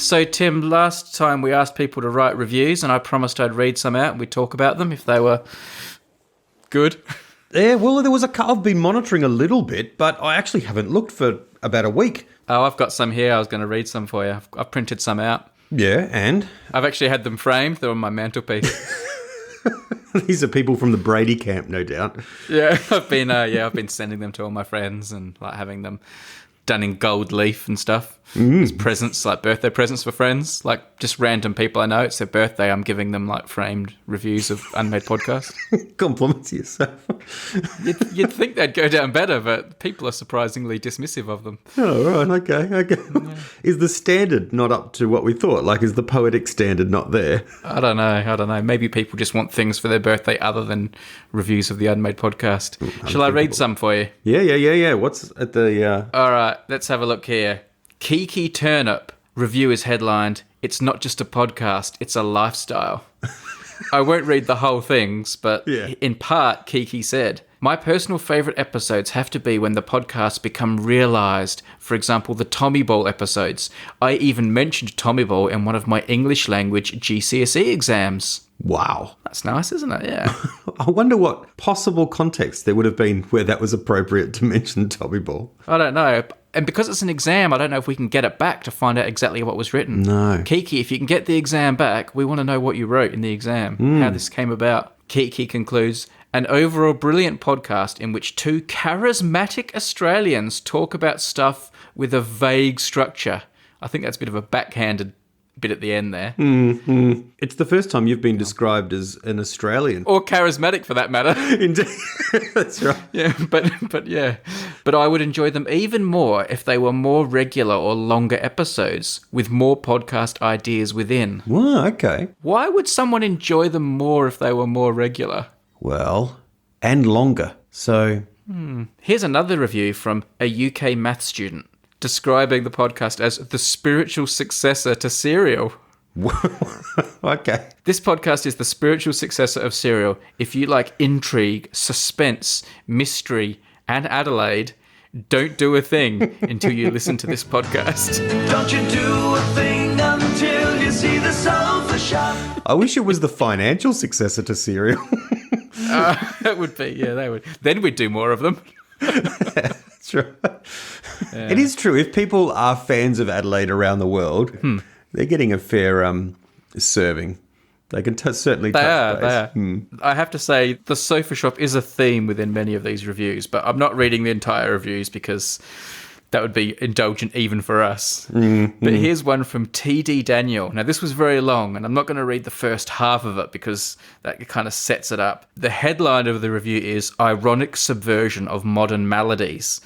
So, Tim, last time we asked people to write reviews, and I promised I'd read some out and we'd talk about them if they were good. Yeah, well, there was I've been monitoring a little bit, but I actually haven't looked for about a week. Oh, I've got some here. I was going to read some for you. I've printed some out. Yeah, and? I've actually had them framed. They're on my mantelpiece. These are people from the Brady camp, no doubt. Yeah, I've been sending them to all my friends and like having them done in gold leaf and stuff. As presents, like birthday presents for friends, like just random people I know. It's their birthday. I'm giving them like framed reviews of Unmade podcast. Compliments yourself. You'd think they'd go down better, but people are surprisingly dismissive of them. Oh, right, okay. Yeah. Is the standard not up to what we thought? Like, is the poetic standard not there? I don't know. Maybe people just want things for their birthday other than reviews of the Unmade podcast. Shall I read some for you? Yeah. What's at the... All right, let's have a look here. Kiki Turnip review is headlined, "It's not just a podcast, it's a lifestyle." I won't read the whole things, but in part, Kiki said, "My personal favourite episodes have to be when the podcasts become realised. For example, the Tommy Ball episodes. I even mentioned Tommy Ball in one of my English language GCSE exams." Wow. That's nice, isn't it? Yeah. I wonder what possible context there would have been where that was appropriate to mention Tommy Ball. I don't know. And because it's an exam, I don't know if we can get it back to find out exactly what was written. No. Kiki, if you can get the exam back, we want to know what you wrote in the exam, how this came about. Kiki concludes, "An overall brilliant podcast in which two charismatic Australians talk about stuff with a vague structure." I think that's a bit of a backhanded bit at the end there. It's the first time you've been described as an Australian. Or charismatic, for that matter. Indeed. That's right. Yeah, but I would enjoy them even more if they were more regular or longer episodes with more podcast ideas within. Well, okay. Why would someone enjoy them more if they were more regular? Well, and longer. So... Here's another review from a UK math student describing the podcast as the spiritual successor to Serial. Okay. "This podcast is the spiritual successor of Serial. If you like intrigue, suspense, mystery, and Adelaide, don't do a thing until you listen to this podcast." Don't you do a thing until you see the sofa shop. I wish it was the financial successor to Serial. That would be, they would. Then we'd do more of them. That's right. Yeah. It is true. If people are fans of Adelaide around the world, they're getting a fair serving. They can certainly touch base. They are. I have to say, the sofa shop is a theme within many of these reviews, but I'm not reading the entire reviews because that would be indulgent even for us. But here's one from TD Daniel. Now, this was very long, and I'm not going to read the first half of it because that kind of sets it up. The headline of the review is "Ironic Subversion of Modern Maladies."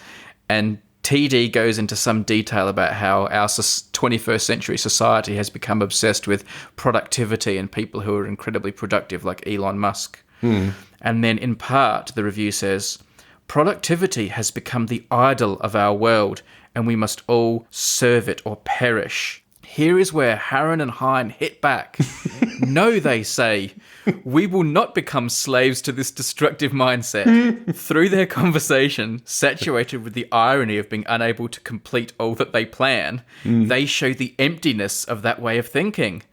And TD goes into some detail about how our 21st century society has become obsessed with productivity and people who are incredibly productive, like Elon Musk. And then in part, the review says, "Productivity has become the idol of our world, and we must all serve it or perish." Here is where Harron and Hine hit back. "No," they say, "we will not become slaves to this destructive mindset." Through their conversation, saturated with the irony of being unable to complete all that they plan, they show the emptiness of that way of thinking.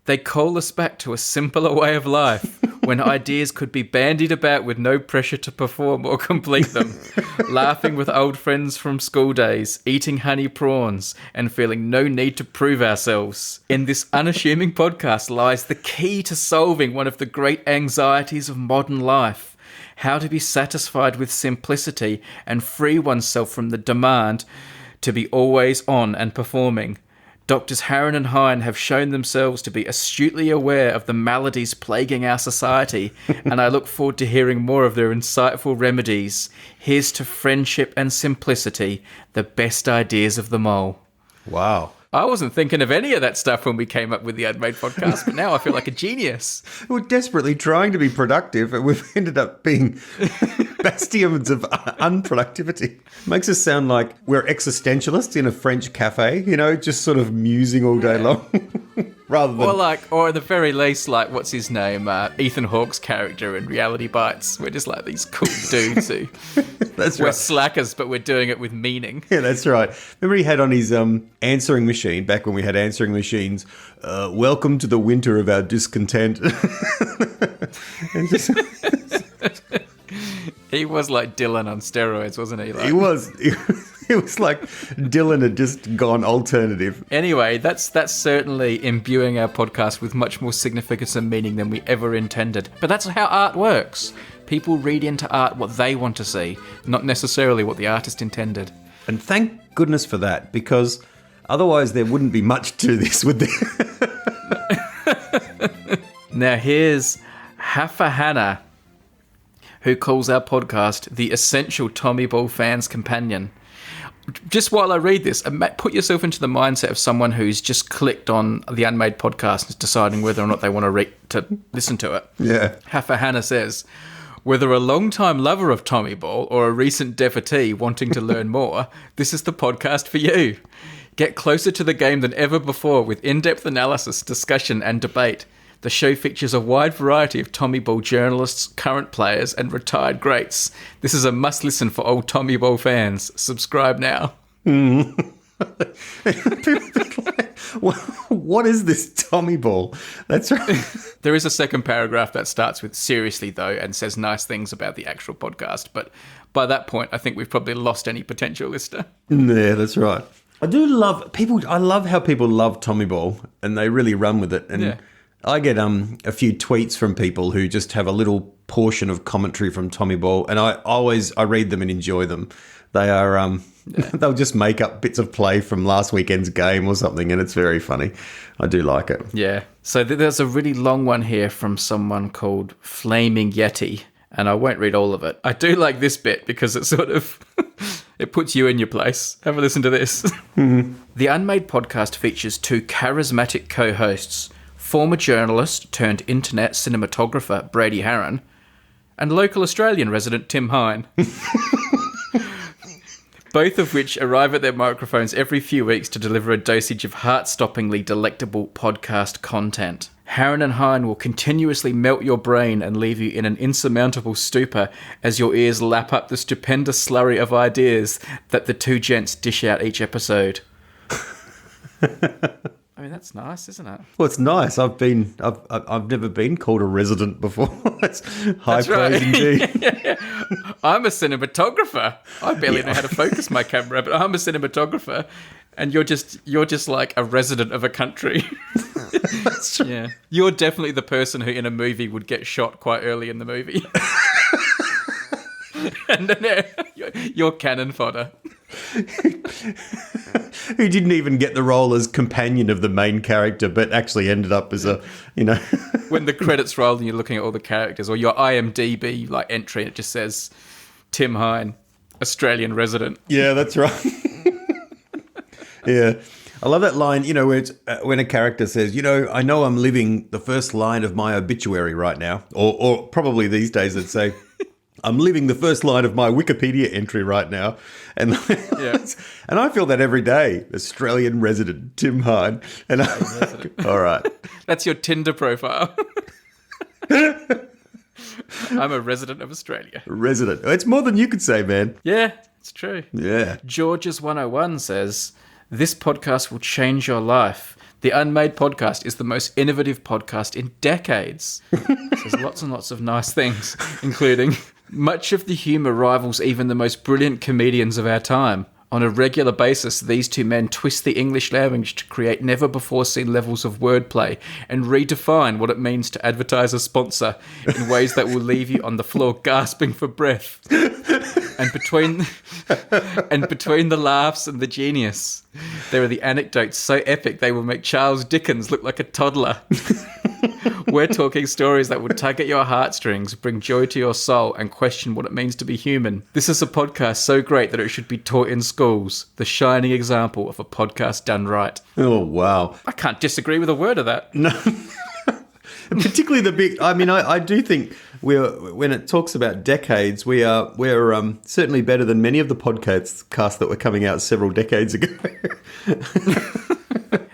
They call us back to a simpler way of life, when ideas could be bandied about with no pressure to perform or complete them, laughing with old friends from school days, eating honey prawns, and feeling no need to prove ourselves. In this unassuming podcast lies the key to solving one of the great anxieties of modern life: how to be satisfied with simplicity and free oneself from the demand to be always on and performing. Doctors Harron and Hine have shown themselves to be astutely aware of the maladies plaguing our society, and I look forward to hearing more of their insightful remedies. Here's to friendship and simplicity, the best ideas of them all. Wow. I wasn't thinking of any of that stuff when we came up with the Unmade podcast, but now I feel like a genius. We're desperately trying to be productive, and we've ended up being bastions of unproductivity. Makes us sound like we're existentialists in a French cafe, just sort of musing all day long. rather than... Or at the very least, like, what's his name? Ethan Hawke's character in Reality Bites. We're just like these cool dudes who... That's we're right. slackers, but we're doing it with meaning. Yeah, that's right. Remember he had on his answering machine, back when we had answering machines, welcome to the winter of our discontent. And just... He was like Dylan on steroids, wasn't he? Like, He was. It was like Dylan had just gone alternative. Anyway, that's certainly imbuing our podcast with much more significance and meaning than we ever intended. But that's how art works. People read into art what they want to see, not necessarily what the artist intended. And thank goodness for that, because otherwise there wouldn't be much to this, would there? Now here's Hafa Hannah, who calls our podcast the essential Tommy Ball fans' companion. Just while I read this, put yourself into the mindset of someone who's just clicked on the Unmade podcast and is deciding whether or not they want to listen to it. Yeah. Hafa Hannah says, whether a long-time lover of Tommy Ball or a recent devotee wanting to learn more, this is the podcast for you. Get closer to the game than ever before with in-depth analysis, discussion, and debate. The show features a wide variety of Tommy Ball journalists, current players, and retired greats. This is a must-listen for old Tommy Ball fans. Subscribe now. What is this Tommy Ball? That's right. There is a second paragraph that starts with seriously, though, and says nice things about the actual podcast. But by that point, I think we've probably lost any potential listener. Yeah, that's right. I love how people love Tommy Ball, and they really run with it. And Yeah. I get a few tweets from people who just have a little portion of commentary from Tommy Ball, and I read them and enjoy them. They are they'll just make up bits of play from last weekend's game or something, and it's very funny. I do like it. Yeah. So there's a really long one here from someone called Flaming Yeti, and I won't read all of it. I do like this bit because it sort of it puts you in your place. Have a listen to this. Mm-hmm. The Unmade podcast features two charismatic co-hosts, former journalist turned internet cinematographer Brady and local Australian resident Tim Hine. Both of which arrive at their microphones every few weeks to deliver a dosage of heart-stoppingly delectable podcast content. Harron and Hine will continuously melt your brain and leave you in an insurmountable stupor as your ears lap up the stupendous slurry of ideas that the two gents dish out each episode. I mean, that's nice, isn't it? Well, it's nice. I've never been called a resident before. That's high praise indeed. Yeah. I'm a cinematographer. I barely know how to focus my camera, but I'm a cinematographer, and you're just like a resident of a country. That's true. Yeah, you're definitely the person who in a movie would get shot quite early in the movie, and then you're cannon fodder. Who didn't even get the role as companion of the main character, but actually ended up as When the credits roll and you're looking at all the characters, or your IMDb like entry, it just says Tim Hine, Australian resident. Yeah, that's right. Yeah. I love that line, where it's when a character says, I know I'm living the first line of my obituary right now, or probably these days they'd say, I'm living the first line of my Wikipedia entry right now. And Yeah. and I feel that every day. Australian resident Tim Hine. And all right. That's your Tinder profile. I'm a resident of Australia. Resident. It's more than you could say, man. Yeah, it's true. Yeah. George's 101 says, this podcast will change your life. The Unmade podcast is the most innovative podcast in decades. Says lots and lots of nice things, including much of the humour rivals even the most brilliant comedians of our time. On a regular basis, these two men twist the English language to create never-before-seen levels of wordplay and redefine what it means to advertise a sponsor in ways that will leave you on the floor gasping for breath. And between the laughs and the genius, there are the anecdotes so epic they will make Charles Dickens look like a toddler. We're talking stories that will tug at your heartstrings, bring joy to your soul, and question what it means to be human. This is a podcast so great that it should be taught in schools. The shining example of a podcast done right. Oh, wow. I can't disagree with a word of that. No. Particularly the big... I mean, I do think when it talks about decades, we're certainly better than many of the podcasts that were coming out several decades ago.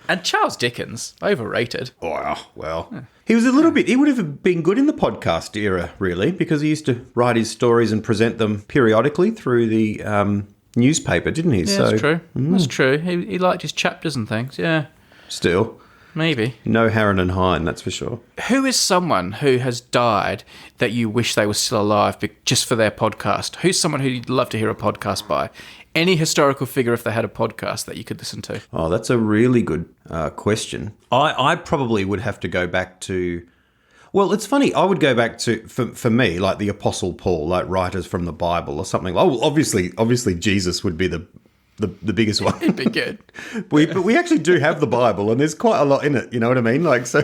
And Charles Dickens, overrated. Wow, well. He was a little bit... He would have been good in the podcast era, really, because he used to write his stories and present them periodically through the newspaper, didn't he? Yeah, that's true. That's true. He liked his chapters and things, yeah. Still. Maybe. No Harron and Hine, that's for sure. Who is someone who has died that you wish they were still alive just for their podcast? Who's someone who you'd love to hear a podcast by? Any historical figure, if they had a podcast that you could listen to? Oh, that's a really good question. I probably would have to go back to... Well, it's funny. I would go back to, for me, like the Apostle Paul, like writers from the Bible or something. Oh, obviously Jesus would be the biggest one. It'd be good. But we actually do have the Bible, and there's quite a lot in it. You know what I mean? Like, so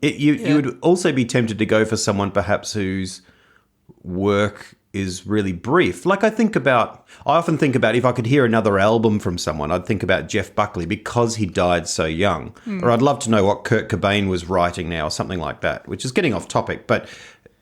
you would also be tempted to go for someone perhaps whose work is really brief. Like I often think about if I could hear another album from someone, I'd think about Jeff Buckley because he died so young. Or I'd love to know what Kurt Cobain was writing now or something like that, which is getting off topic. But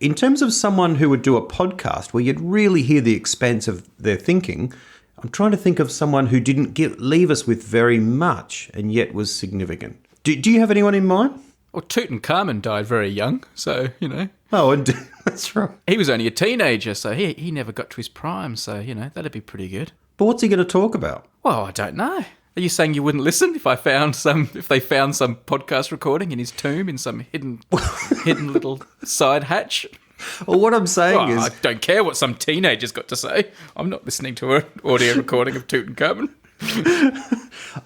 in terms of someone who would do a podcast where you'd really hear the expanse of their thinking, I'm trying to think of someone who didn't leave us with very much and yet was significant. Do you have anyone in mind? Well, Tutankhamun died very young, so, you know. Oh, and that's right. He was only a teenager, so he never got to his prime, so, you know, that'd be pretty good. But what's he going to talk about? Well, I don't know. Are you saying you wouldn't listen if they found some podcast recording in his tomb in some hidden little side hatch? Well, what I'm saying is... I don't care what some teenager's got to say. I'm not listening to an audio recording of Tutankhamun.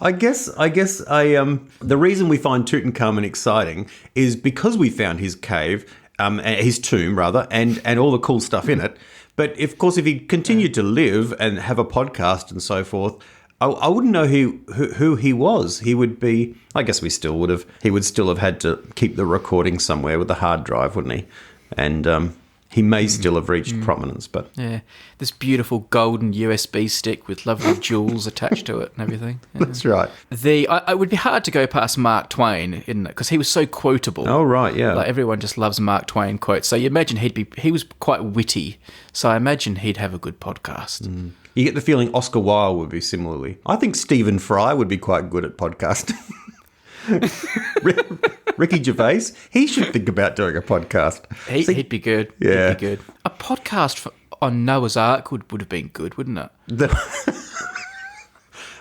I guess the reason we find Tutankhamun exciting is because we found his cave, his tomb rather, and all the cool stuff in it. But of course, if he continued to live and have a podcast and so forth, I wouldn't know who he was. He would be. I guess we still would have. He would still have had to keep the recording somewhere with the hard drive, wouldn't he? And he may still have reached prominence, but... Yeah, this beautiful golden USB stick with lovely jewels attached to it and everything. Yeah. That's right. It would be hard to go past Mark Twain, isn't it? Because he was so quotable. Oh, right, yeah. Like, everyone just loves Mark Twain quotes. So you imagine he was quite witty, so I imagine he'd have a good podcast. You get the feeling Oscar Wilde would be similarly. I think Stephen Fry would be quite good at podcasting. Ricky Gervais, he should think about doing a podcast. He'd be good. Yeah. He'd be good. A podcast on Noah's Ark would have been good, wouldn't it?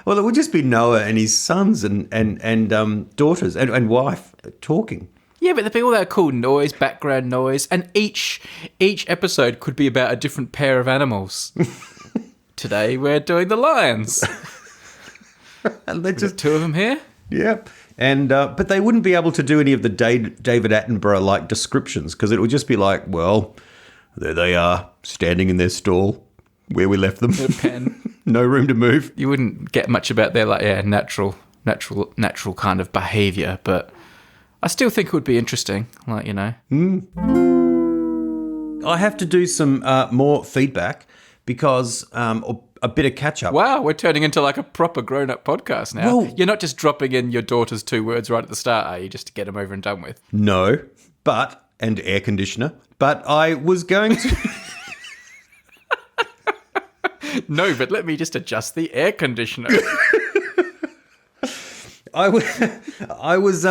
Well, it would just be Noah and his sons and daughters and wife talking. Yeah, but there'd be all that cool noise, background noise, and each episode could be about a different pair of animals. Today we're doing the lions. And they're just two of them here. Yeah. And but they wouldn't be able to do any of the David Attenborough-like descriptions because it would just be like, well, there they are, standing in their stall where we left them. No pen. No room to move. You wouldn't get much about their natural kind of behaviour, but I still think it would be interesting, like, you know. I have to do some more feedback because a bit of catch-up. Wow, we're turning into like a proper grown-up podcast now. Well, you're not just dropping in your daughter's 2 words right at the start, are you, just to get them over and done with? No, and air conditioner. But I was going to... No, but let me just adjust the air conditioner. I was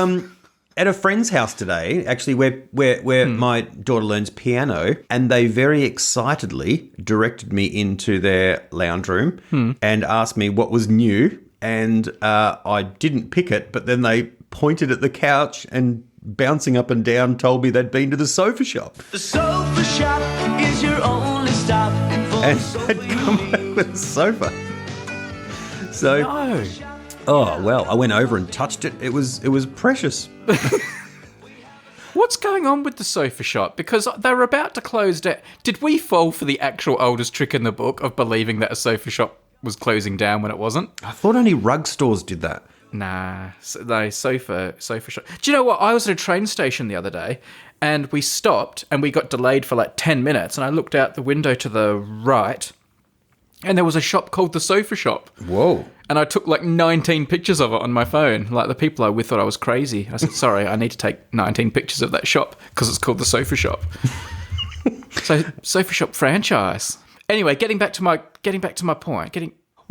at a friend's house today, actually, where my daughter learns piano, and they very excitedly directed me into their lounge room and asked me what was new, and I didn't pick it, but then they pointed at the couch and bouncing up and down told me they'd been to the sofa shop. The sofa shop is your only stop. And they'd come back with a sofa. So... No. Oh, well, I went over and touched it. It was precious. What's going on with the sofa shop? Because they were about to close down. Did we fall for the actual oldest trick in the book of believing that a sofa shop was closing down when it wasn't? I thought only rug stores did that. Nah, sofa shop. Do you know what? I was at a train station the other day, and we stopped, and we got delayed for like 10 minutes, and I looked out the window to the right, and there was a shop called the Sofa Shop. Whoa. And I took like 19 pictures of it on my phone. Like, the people I was with thought I was crazy. I said, sorry, I need to take 19 pictures of that shop because it's called the Sofa Shop. So, Sofa Shop franchise. Anyway, getting back to my point.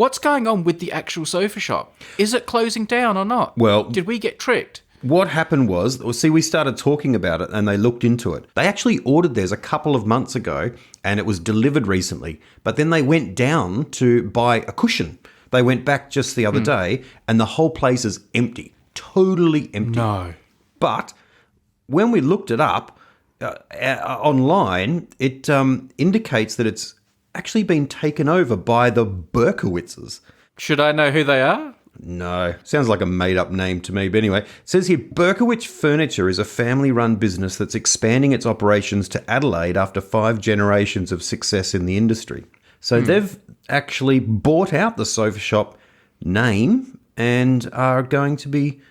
What's going on with the actual sofa shop? Is it closing down or not? Well- did we get tricked? What happened was, we started talking about it and they looked into it. They actually ordered theirs a couple of months ago and it was delivered recently. But then they went down to buy a cushion. They went back just the other day and the whole place is empty. Totally empty. No. But when we looked it up online, it indicates that it's actually been taken over by the Berkowitzes. Should I know who they are? No, sounds like a made-up name to me. But anyway, it says here, Berkowitz Furniture is a family-run business that's expanding its operations to Adelaide after 5 generations of success in the industry. So they've actually bought out the sofa shop name and are going to be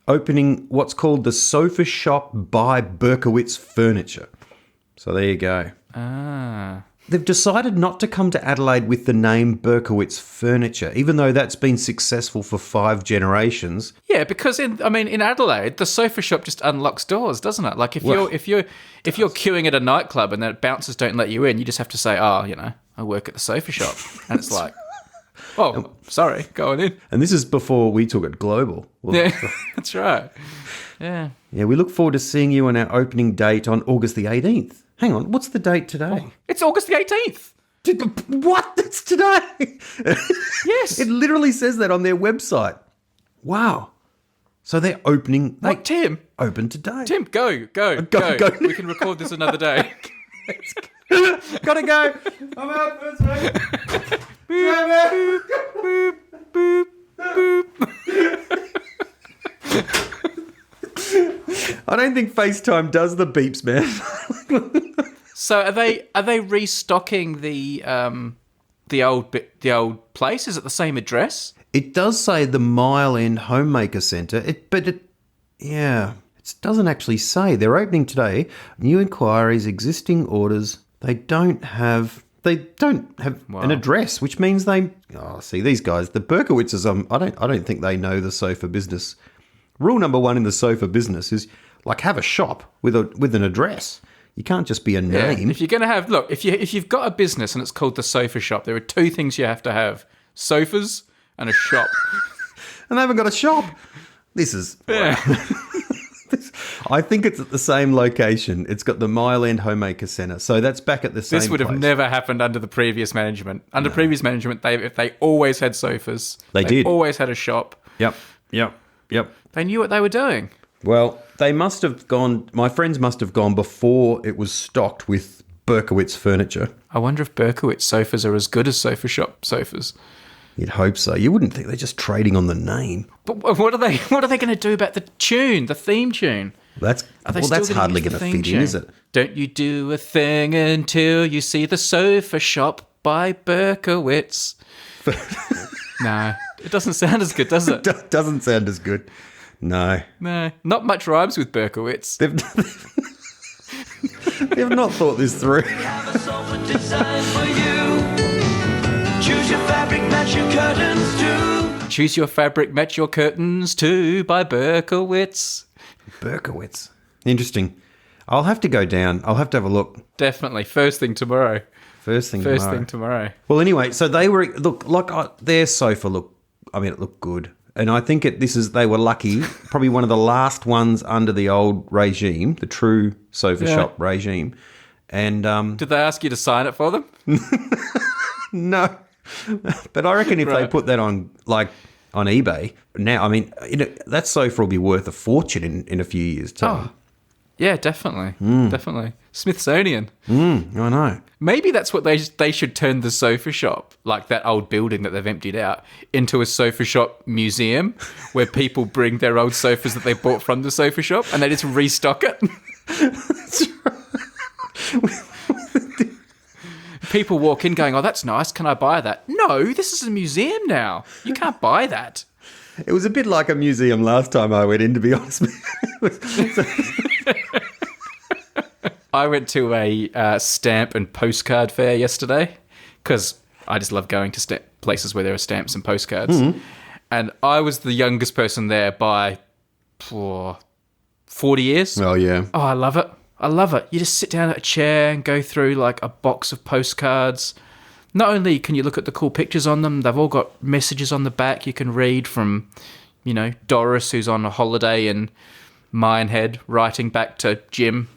opening what's called the Sofa Shop by Berkowitz Furniture. So there you go. Ah. They've decided not to come to Adelaide with the name Berkowitz Furniture, even though that's been successful for 5 generations. Yeah, because in Adelaide, the sofa shop just unlocks doors, doesn't it? Like if you're queuing at a nightclub and the bouncers don't let you in, you just have to say, I work at the sofa shop, and it's like, oh, sorry, go on in. And this is before we took it global. Well, Yeah, that's right. Yeah. Yeah, we look forward to seeing you on our opening date on August the 18th. Hang on, what's the date today? It's August the 18th. What? That's today? Yes. It literally says that on their website. Wow. So they're opening. What, Tim? Open today. Tim, go. Go. We can record this another day. Gotta go. I'm out first, mate. Boop, boop, boop, boop. I don't think FaceTime does the beeps, man. So are they restocking the old place? Is it the same address? It does say the Mile End Homemaker Centre, but it doesn't actually say. They're opening today. New inquiries, existing orders. They don't have an address, which means see these guys, the Berkowitzes. I don't think they know the sofa business. Rule number 1 in the sofa business is have a shop with an address. You can't just be a name. Yeah. If you're going to have, if you've got a business and it's called the Sofa Shop, there are 2 things you have to have: sofas and a shop. And they haven't got a shop. This is. Yeah. I think it's at the same location. It's got the Mile End Homemaker Centre, so that's back at the same. This would have place. never happened under the previous management. Under previous management, they always had sofas. They did. Always had a shop. Yep. They knew what they were doing. Well, they must have gone. My friends must have gone before it was stocked with Berkowitz Furniture. I wonder if Berkowitz sofas are as good as Sofa Shop sofas. You'd hope so. You wouldn't think they're just trading on the name. But what are they going to do about the tune, the theme tune? That's hardly going to fit in, is it? Don't you do a thing until you see the Sofa Shop by Berkowitz. No, it doesn't sound as good, does it? Doesn't sound as good. No. Not much rhymes with Berkowitz. They've not thought this through. We have a sofa designed for you. Choose your fabric, match your curtains too. Choose your fabric, match your curtains too by Berkowitz. Berkowitz. Interesting. I'll have to go down. I'll have to have a look. Definitely. First thing tomorrow. First thing tomorrow. Well, anyway, so they were their sofa it looked good, and I think they were lucky. Probably one of the last ones under the old regime, the true sofa shop regime. And did they ask you to sign it for them? No, but I reckon if they put that on eBay now, that sofa will be worth a fortune in a few years' time. Oh, yeah, definitely, definitely. Smithsonian. I know. Maybe that's what they should turn the sofa shop, like that old building that they've emptied out, into a sofa shop museum where people bring their old sofas that they bought from the sofa shop and they just restock it. That's right. People walk in going, "Oh, that's nice. Can I buy that?" No, this is a museum now. You can't buy that. It was a bit like a museum last time I went in, to be honest. I went to a stamp and postcard fair yesterday because I just love going to places where there are stamps and postcards. Mm-hmm. And I was the youngest person there by 40 years. Oh, yeah. Oh, I love it. You just sit down at a chair and go through like a box of postcards. not only can you look at the cool pictures on them, they've all got messages on the back you can read from, Doris, who's on a holiday in Minehead, writing back to Jim,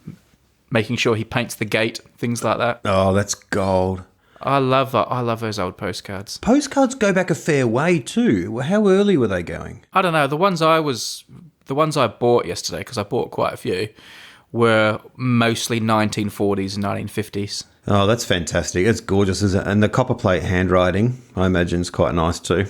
making sure he paints the gate, things like that. Oh, that's gold. I love that. I love those old postcards. Postcards go back a fair way too. How early were they going? I don't know. The ones I bought yesterday, because I bought quite a few, were mostly 1940s and 1950s. Oh, that's fantastic. It's gorgeous, isn't it? And the copperplate handwriting, I imagine, is quite nice too.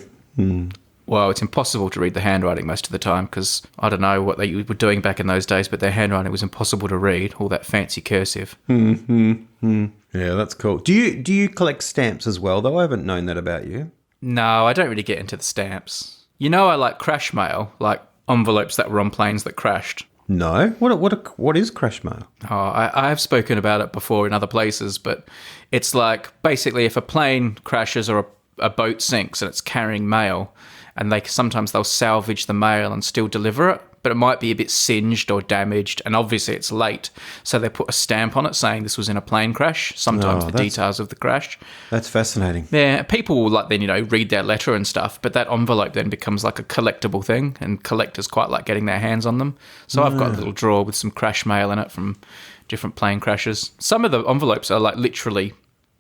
Well, it's impossible to read the handwriting most of the time because I don't know what they were doing back in those days, but their handwriting was impossible to read, all that fancy cursive. Yeah, that's cool. Do you collect stamps as well, though? I haven't known that about you. No, I don't really get into the stamps. I like crash mail, like envelopes that were on planes that crashed. No? What is crash mail? Oh, I have spoken about it before in other places, but it's like basically if a plane crashes or a boat sinks and it's carrying mail, and sometimes they'll salvage the mail and still deliver it, but it might be a bit singed or damaged, and obviously it's late, so they put a stamp on it saying this was in a plane crash, sometimes the details of the crash. That's fascinating. Yeah, people will then, read their letter and stuff, but that envelope then becomes like a collectible thing, and collectors quite like getting their hands on them. So I've got a little drawer with some crash mail in it from different plane crashes. Some of the envelopes are like literally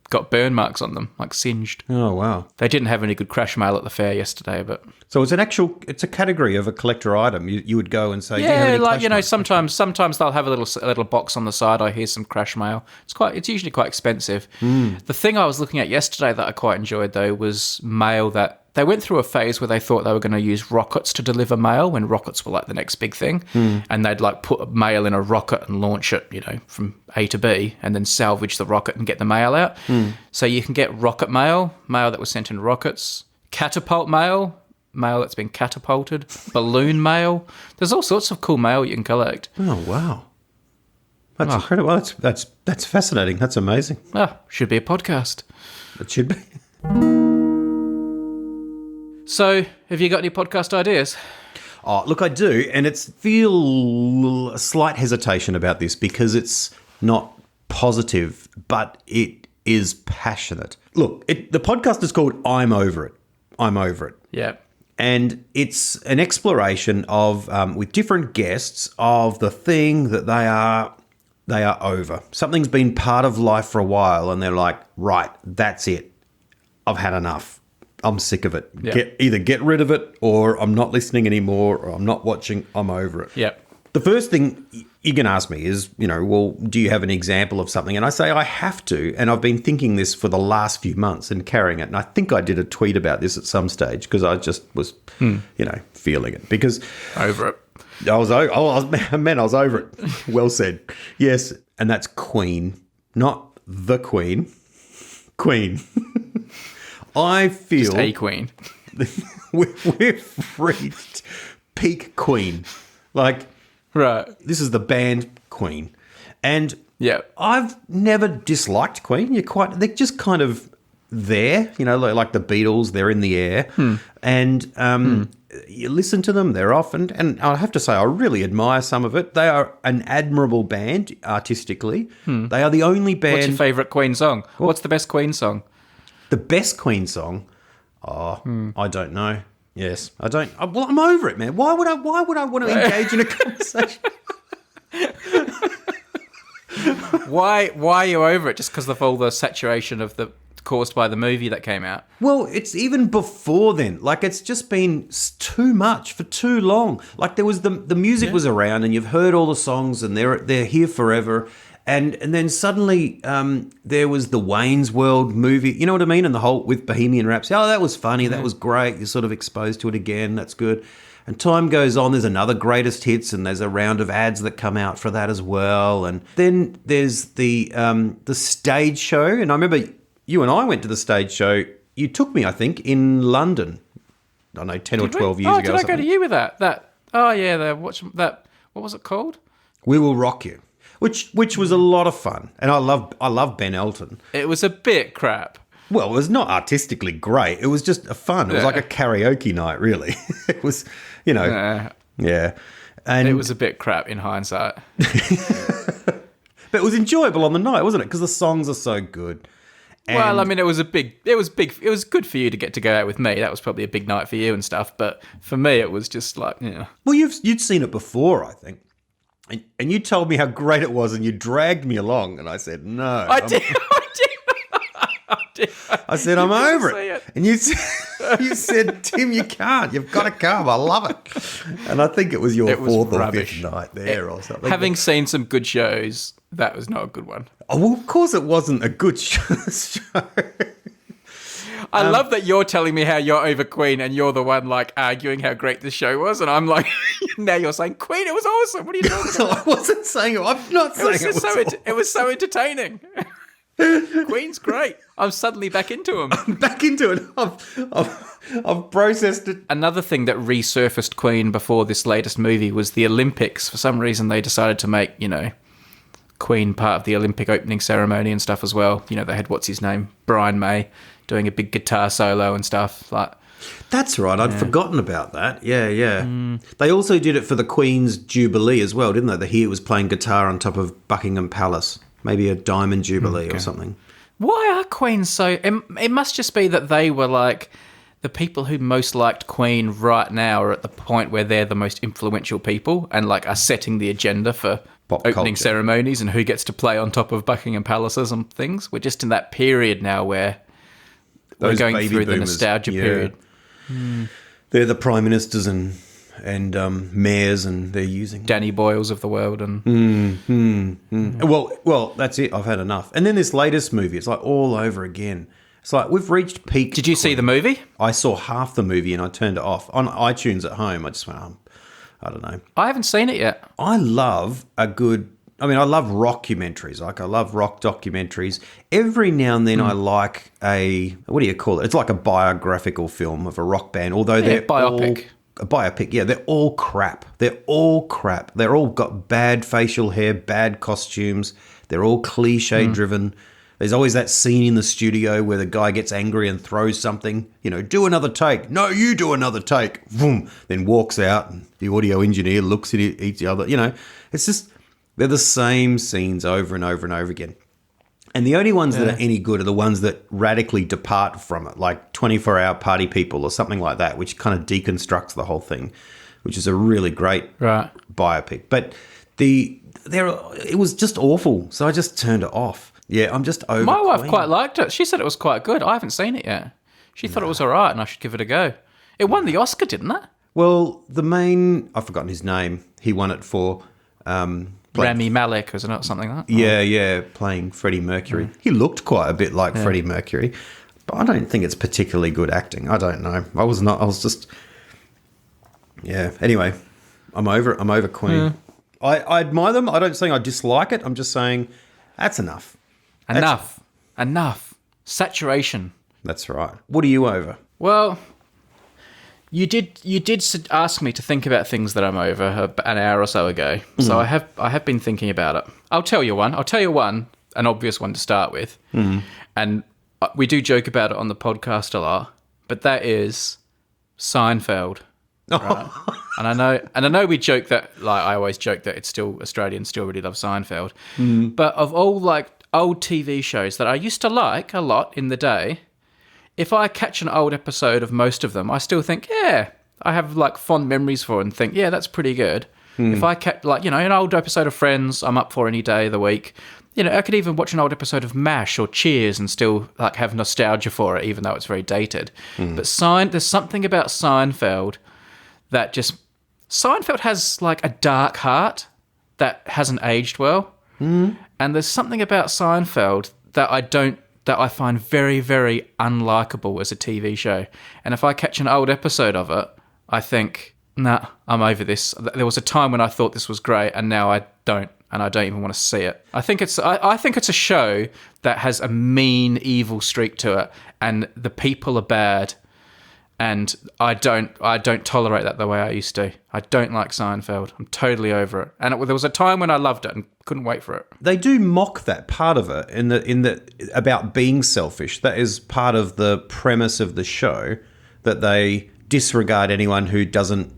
got burn marks on them, like singed. Oh, wow. They didn't have any good crash mail at the fair yesterday, but... So it's a category of a collector item. You would go and say, do you have any crash mail? sometimes they'll have a little box on the side. Here's some crash mail. It's usually quite expensive. The thing I was looking at yesterday that I quite enjoyed though was mail that they went through a phase where they thought they were going to use rockets to deliver mail when rockets were like the next big thing, and they'd like put mail in a rocket and launch it, from A to B, and then salvage the rocket and get the mail out. So you can get rocket mail that was sent in rockets, catapult mail that's been catapulted, balloon mail. There's all sorts of cool mail you can collect. Oh, wow. That's incredible. That's fascinating. That's amazing. Should be a podcast. It should be. So, have you got any podcast ideas? Oh, look, I do, and feel a slight hesitation about this because it's not positive, but it is passionate. Look, the podcast is called I'm Over It. I'm Over It. Yeah. And it's an exploration of, with different guests, of the thing that they are over. Something's been part of life for a while, and they're like, right, that's it. I've had enough. I'm sick of it. Yeah. Either get rid of it, or I'm not listening anymore, or I'm not watching. I'm over it. Yeah. The first thing you can ask me is, well, do you have an example of something? And I say I have to, and I've been thinking this for the last few months and carrying it. And I think I did a tweet about this at some stage because I just was, feeling it. Because over it. I was over it. Well said. Yes, and that's Queen, not the Queen. Queen. I feel... Just a Queen. We've reached peak Queen. Like... Right. This is the band Queen. And yeah, I've never disliked Queen. They're just kind of there, like the Beatles, they're in the air. And you listen to them, they're off. And I have to say, I really admire some of it. They are an admirable band artistically. They are the only band... What's your favourite Queen song? What's the best Queen song? The best Queen song? I don't know. Yes, I don't. Well, I'm over it, man. Why would I want to engage in a conversation? Why are you over it? Just because of all the saturation caused by the movie that came out? Well, it's even before then. Like, it's just been too much for too long. Like, there was the music was around, and you've heard all the songs, and they're here forever. And then suddenly there was the Wayne's World movie. You know what I mean? And the whole with Bohemian Rhapsody. Oh, that was funny. That was great. You're sort of exposed to it again. That's good. And time goes on. There's another greatest hits, and there's a round of ads that come out for that as well. And then there's the stage show. And I remember you and I went to the stage show. You took me, I think, in London. I don't know, 10 or 12 years ago. Did I go to you with that? What was it called? We Will Rock You. Which was a lot of fun, and I love Ben Elton. It was a bit crap. Well, it was not artistically great. It was just fun. It was like a karaoke night, really. It was, yeah. And it was a bit crap in hindsight. But it was enjoyable on the night, wasn't it? Because the songs are so good. Well, I mean, it was good for you to get to go out with me. That was probably a big night for you and stuff. But for me, it was just like, Well, you'd seen it before, I think. And you told me how great it was and you dragged me along. And I said, no. I did. I said, I'm over it. And you said, Tim, you can't. You've got to come. I love it. And I think it was your fourth or fifth night there or something. Having seen some good shows, that was not a good one. Oh, well, of course it wasn't a good show. I love that you're telling me how you're over Queen and you're the one like arguing how great the show was, and I'm like, now you're saying Queen, it was awesome. What are you talking about? I wasn't saying it. I'm not saying it was awesome. It was so entertaining. Queen's great. I'm suddenly back into him. I'm back into it. I've processed it. Another thing that resurfaced Queen before this latest movie was the Olympics. For some reason, they decided to make, Queen part of the Olympic opening ceremony and stuff as well. They had, what's his name? Brian May doing a big guitar solo and stuff. That's right. I'd forgotten about that. Yeah. They also did it for the Queen's Jubilee as well, didn't they? He was playing guitar on top of Buckingham Palace. Maybe a Diamond Jubilee or something. Why are Queen so... It must just be that they were like... The people who most liked Queen right now are at the point where they're the most influential people and are setting the agenda for pop opening culture. Ceremonies and who gets to play on top of Buckingham Palaces and things. We're just in that period now where we're going baby through the boomers, nostalgia period. They're the prime ministers and mayors, and they're using Danny Boyles of the world and Well, that's it. I've had enough. And then this latest movie, it's like all over again. It's like we've reached peak. Did you see the movie? I saw half the movie and I turned it off on iTunes at home. I just went, I don't know. I haven't seen it yet. I love I love rockumentaries. I love rock documentaries. Every now and then I like what do you call it? It's like a biographical film of a rock band, although they're biopic. A biopic, yeah. They're all crap. They're all got bad facial hair, bad costumes. They're all cliche-driven. There's always that scene in the studio where the guy gets angry and throws something. Do another take. No, you do another take. Boom. Then walks out and the audio engineer looks at each other. It's just... They're the same scenes over and over and over again. And the only ones that are any good are the ones that radically depart from it, like 24-Hour Party People or something like that, which kind of deconstructs the whole thing, which is a really great biopic. But it was just awful, so I just turned it off. Yeah, I'm just over My wife Queen. quite liked it. She said it was quite good. I haven't seen it yet. She thought it was all right and I should give it a go. It won the Oscar, didn't it? Well, I've forgotten his name. He won it for... Rami Malek, wasn't it, something like that? Yeah, playing Freddie Mercury. He looked quite a bit like Freddie Mercury, but I don't think it's particularly good acting. I don't know. I was just... Yeah, anyway, I'm over Queen. I admire them. I don't saying I dislike it. I'm just saying that's enough. Enough. Saturation. That's right. What are you over? Well... You did ask me to think about things that I'm over an hour or so ago, so I have been thinking about it. I'll tell you one, an obvious one to start with, and we do joke about it on the podcast a lot, but that is Seinfeld. Right? and I know we joke that, I always joke that it's still Australians still really love Seinfeld, but of all old TV shows that I used to like a lot in the day. If I catch an old episode of most of them, I still think, I have fond memories for it and think, that's pretty good. If I catch an old episode of Friends, I'm up for any day of the week. I could even watch an old episode of MASH or Cheers and still have nostalgia for it, even though it's very dated. But there's something about Seinfeld that Seinfeld has a dark heart that hasn't aged well. And there's something about Seinfeld that I find very, very unlikable as a TV show. And if I catch an old episode of it, I think, nah, I'm over this. There was a time when I thought this was great, and now I don't, and I don't even want to see it. I think it's a show that has a mean, evil streak to it, and the people are bad, and I don't tolerate that the way I used to. I don't like Seinfeld. I'm totally over it. And there was a time when I loved it and couldn't wait for it. They do mock that part of it in the about being selfish. That is part of the premise of the show, that they disregard anyone who doesn't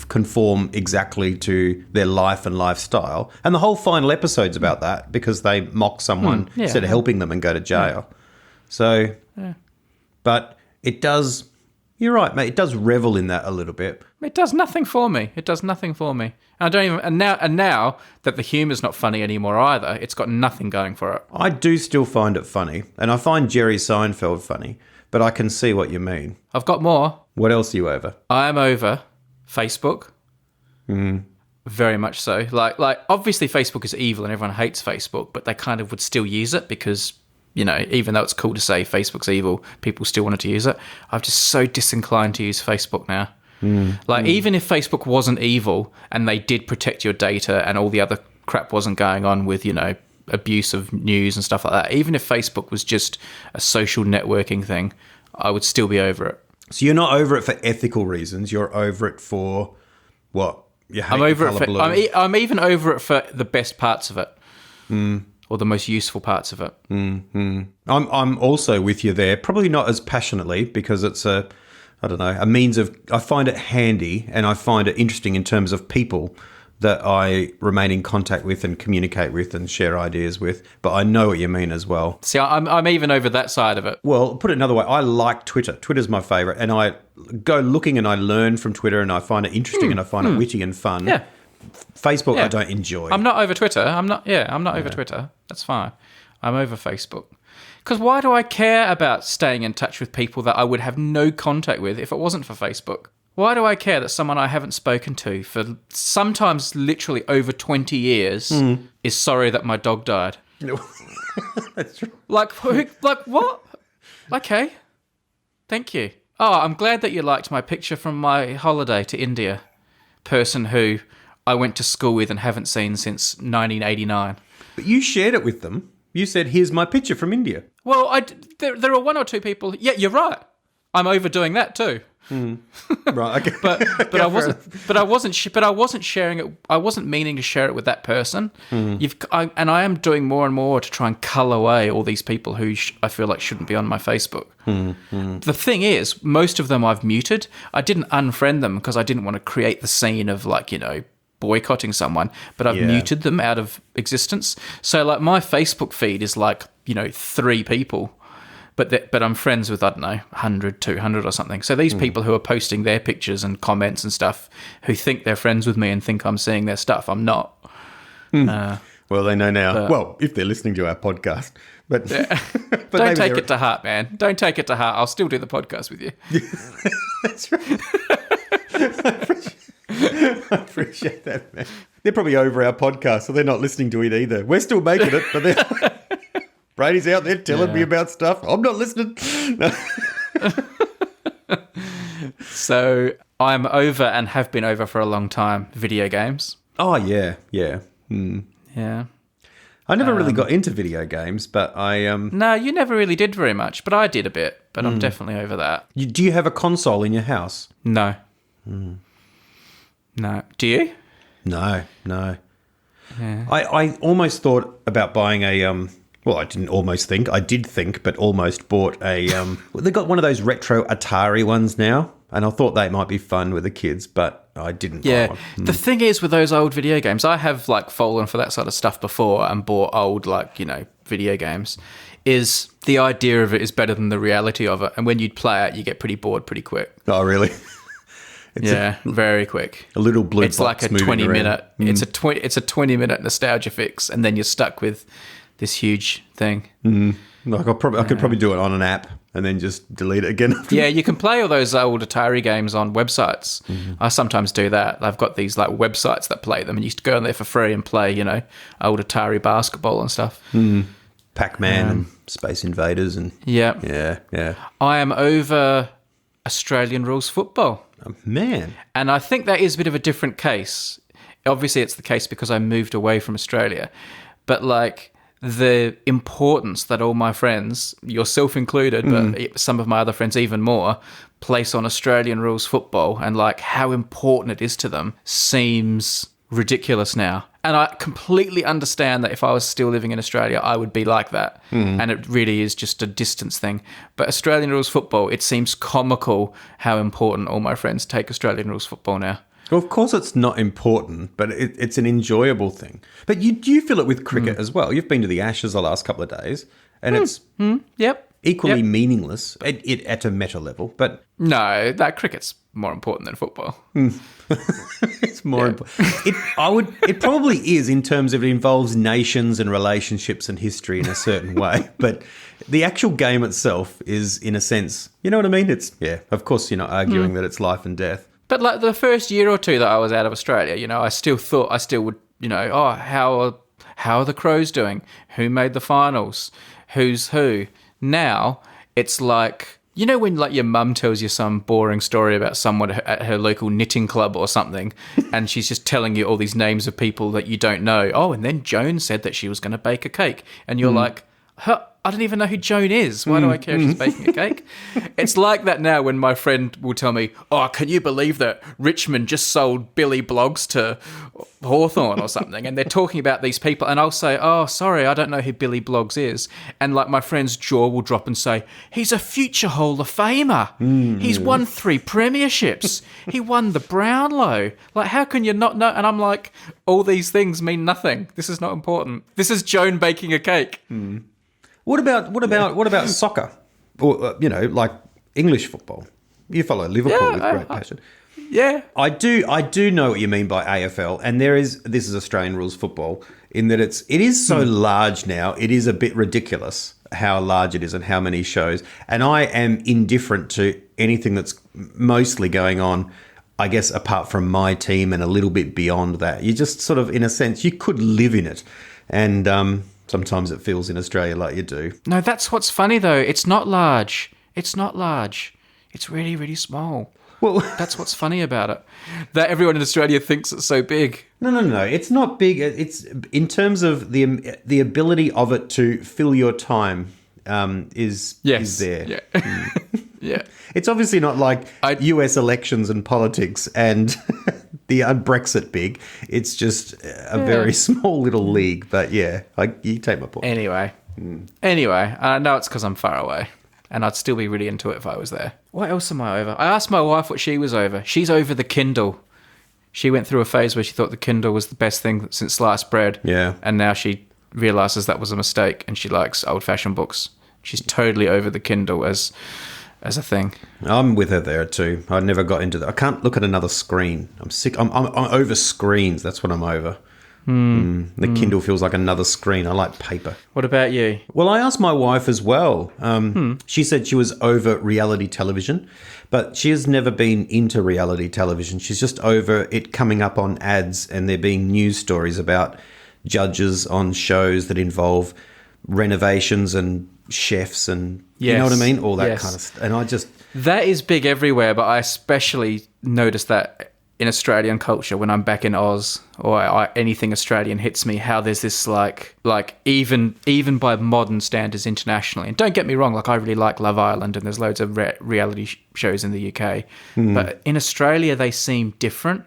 conform exactly to their life and lifestyle. And the whole final episode's about that, because they mock someone instead of helping them and go to jail. So, but it does. You're right, mate. It does revel in that a little bit. It does nothing for me. It does nothing for me. I don't even. And now that the humour's not funny anymore either, it's got nothing going for it. I do still find it funny, and I find Jerry Seinfeld funny. But I can see what you mean. I've got more. What else are you over? I am over Facebook. Very much so. Like obviously Facebook is evil and everyone hates Facebook, but they kind of would still use it because, you know, even though it's cool to say Facebook's evil, people still wanted to use it. I'm just so disinclined to use Facebook now. Even if Facebook wasn't evil and they did protect your data and all the other crap wasn't going on with, you know, abuse of news and stuff like that, even if Facebook was just a social networking thing, I would still be over it. So you're not over it for ethical reasons. You're over it for what? You hate I'm over the it colour for. blue. I'm even over it for the best parts of it, or the most useful parts of it. I'm also with you there. Probably not as passionately because it's a means of. I find it handy and I find it interesting in terms of people that I remain in contact with and communicate with and share ideas with. But I know what you mean as well. See, I'm even over that side of it. Well, put it another way, I like Twitter. Twitter's my favourite. And I go looking and I learn from Twitter and I find it interesting and I find it witty and fun. Yeah. Facebook, Yeah. I don't enjoy. I'm not over Twitter. I'm not over Twitter. That's fine. I'm over Facebook. Because why do I care about staying in touch with people that I would have no contact with if it wasn't for Facebook? Why do I care that someone I haven't spoken to for sometimes literally over 20 years is sorry that my dog died? That's true. Like what? Okay. Thank you. Oh, I'm glad that you liked my picture from my holiday to India. Person who I went to school with and haven't seen since 1989. But you shared it with them. You said, here's my picture from India. Well, there are one or two people. Yeah, you're right. I'm overdoing that too. Right, okay. But I wasn't sharing it. I wasn't meaning to share it with that person. I am doing more and more to try and cull away all these people who I feel like shouldn't be on my Facebook. The thing is, most of them I've muted. I didn't unfriend them because I didn't want to create the scene of like, you know, boycotting someone, but I've muted them out of existence. So like my Facebook feed is like, you know, 3 people. But I'm friends with, I don't know, 100, 200 or something. So these people who are posting their pictures and comments and stuff, who think they're friends with me and think I'm seeing their stuff, I'm not. Well, they know now. Well, if they're listening to our podcast. But, but don't take it to heart, man. Don't take it to heart. I'll still do the podcast with you. That's right. I appreciate that, man. They're probably over our podcast, so they're not listening to it either. We're still making it, but they're... Brady's out there telling me about stuff. I'm not listening. No. So I'm over and have been over for a long time video games. Oh, yeah. Yeah. I never really got into video games, but I... No, you never really did very much, but I did a bit. But I'm definitely over that. Do you have a console in your house? No. No. Do you? No. Yeah. I almost thought about buying a... Well, I didn't almost think. I did think, but almost bought a... they got one of those retro Atari ones now, and I thought they might be fun with the kids, but I didn't buy one. The thing is with those old video games, I have like fallen for that sort of stuff before and bought old, like, you know, video games, is the idea of it is better than the reality of it. And when you play it, you get pretty bored pretty quick. Oh, really? Very quick. A little blue It's box like a moving 20-minute... around. It's a 20-minute nostalgia fix, and then you're stuck with this huge thing. Like I could probably do it on an app and then just delete it again. Yeah, you can play all those old Atari games on websites. I sometimes do that. I've got these like websites that play them, and you used to go on there for free and play, you know, old Atari basketball and stuff. Pac-Man and Space Invaders and... Yeah. Yeah. I am over Australian rules football. Man. And I think that is a bit of a different case. Obviously, it's the case because I moved away from Australia. But like... the importance that all my friends, yourself included, but some of my other friends even more, place on Australian rules football and like how important it is to them seems ridiculous now. And I completely understand that if I was still living in Australia, I would be like that. And it really is just a distance thing. But Australian rules football, it seems comical how important all my friends take Australian rules football now. Well, of course it's not important, but it's an enjoyable thing. But you feel it with cricket as well. You've been to the Ashes the last couple of days, and it's... Yep. equally meaningless at a meta level, but No, that cricket's more important than football. it's more important. It probably is in terms of it involves nations and relationships and history in a certain way, but the actual game itself is, in a sense, you know what I mean? It's, of course you're not arguing that it's life and death. But like the first year or two that I was out of Australia, I still would, how are the Crows doing? Who made the finals? Who's who? Now it's like, when like your mum tells you some boring story about someone at her local knitting club or something, and she's just telling you all these names of people that you don't know. Oh, and then Joan said that she was going to bake a cake, and you're like, huh, I don't even know who Joan is. Why do I care if she's baking a cake? It's like that now when my friend will tell me, oh, can you believe that Richmond just sold Billy Blogs to Hawthorn or something? And they're talking about these people. And I'll say, oh, sorry, I don't know who Billy Blogs is. And like my friend's jaw will drop and say, he's a future Hall of Famer. He's won 3 premierships. He won the Brownlow. Like, how can you not know? And I'm like, all these things mean nothing. This is not important. This is Joan baking a cake. What about soccer, or like English football? You follow Liverpool with great passion. Yeah, I do know what you mean by AFL, and this is Australian rules football in that it is so large now. It is a bit ridiculous how large it is and how many shows. And I am indifferent to anything that's mostly going on, I guess, apart from my team and a little bit beyond that. You just sort of, in a sense, you could live in it, and sometimes it feels in Australia like you do. No, that's what's funny, though. It's not large. It's not large. It's really, really small. Well, that's what's funny about it. That everyone in Australia thinks it's so big. No. It's not big. It's in terms of the ability of it to fill your time is there. Yeah. Yeah. It's obviously not like US elections and politics and the Brexit big. It's just a very small little league. But yeah, you take my point. Anyway, I know it's because I'm far away, and I'd still be really into it if I was there. What else am I over? I asked my wife what she was over. She's over the Kindle. She went through a phase where she thought the Kindle was the best thing since sliced bread. Yeah. And now she realises that was a mistake, and she likes old-fashioned books. She's totally over the Kindle as a thing. I'm with her there too. I never got into that. I can't look at another screen. I'm sick. I'm over screens. That's what I'm over. The Kindle feels like another screen. I like paper. What about you? Well, I asked my wife as well. She said she was over reality television, but she has never been into reality television. She's just over it coming up on ads and there being news stories about judges on shows that involve renovations and chefs and you know what I mean? All that kind of stuff. And that is big everywhere, but I especially notice that in Australian culture when I'm back in Oz or anything Australian hits me, how there's this like even by modern standards internationally. And don't get me wrong, like I really like Love Island and there's loads of reality shows in the UK. But in Australia, they seem different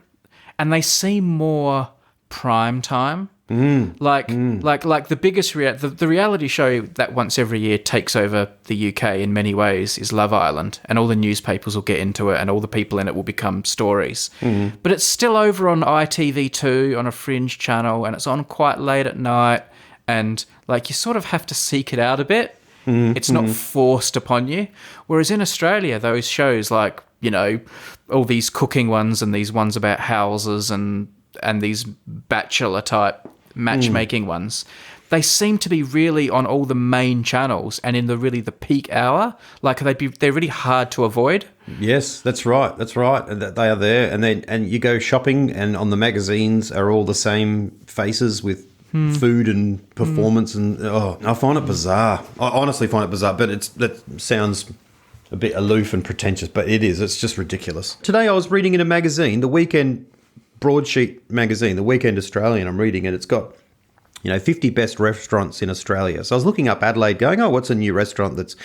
and they seem more prime time. Like the biggest the reality show that once every year takes over the UK in many ways is Love Island, and all the newspapers will get into it and all the people in it will become stories. But it's still over on ITV2 on a fringe channel, and it's on quite late at night, and like you sort of have to seek it out a bit. It's not forced upon you. Whereas in Australia, those shows like, all these cooking ones and these ones about houses and these bachelor type matchmaking ones, they seem to be really on all the main channels and in the peak hour. Like they're really hard to avoid. Yes, that's right. And that they are there, and you go shopping, and on the magazines are all the same faces with food and performance, and I find it bizarre. I honestly find it bizarre, but that sounds a bit aloof and pretentious, but it is. It's just ridiculous. Today I was reading in a magazine, the Weekend broadsheet magazine, the Weekend Australian. I'm reading it. It's got 50 best restaurants in Australia. So I was looking up Adelaide going, what's a new restaurant that's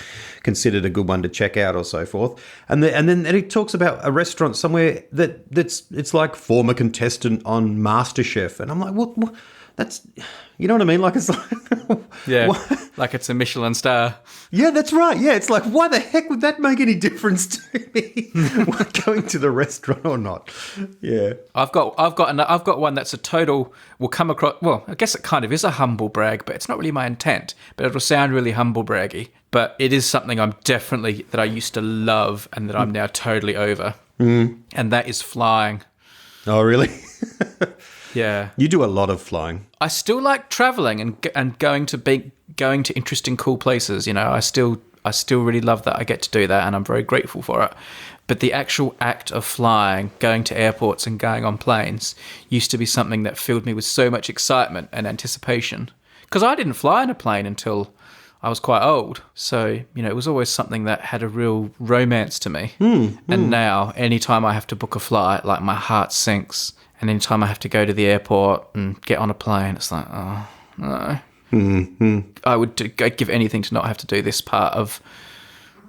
considered a good one to check out or so forth. And then it talks about a restaurant somewhere it's like former contestant on MasterChef. And I'm like, what? That's, you know what I mean? Like it's like... Yeah, like it's a Michelin star. Yeah, that's right. Yeah, it's like, why the heck would that make any difference to me? Going to the restaurant or not? Yeah, I've got one that's a total. Will come across. Well, I guess it kind of is a humble brag, but it's not really my intent. But it'll sound really humble braggy. But it is something that I used to love and that I'm now totally over. And that is flying. Oh, really? Yeah. You do a lot of flying. I still like traveling and going to interesting, cool places. You know, I still really love that I get to do that, and I'm very grateful for it. But the actual act of flying, going to airports and going on planes, used to be something that filled me with so much excitement and anticipation. Because I didn't fly in a plane until I was quite old. So, you know, it was always something that had a real romance to me. And now, anytime I have to book a flight, like, my heart sinks. And anytime I have to go to the airport and get on a plane, it's like, oh, no. I'd give anything to not have to do this part of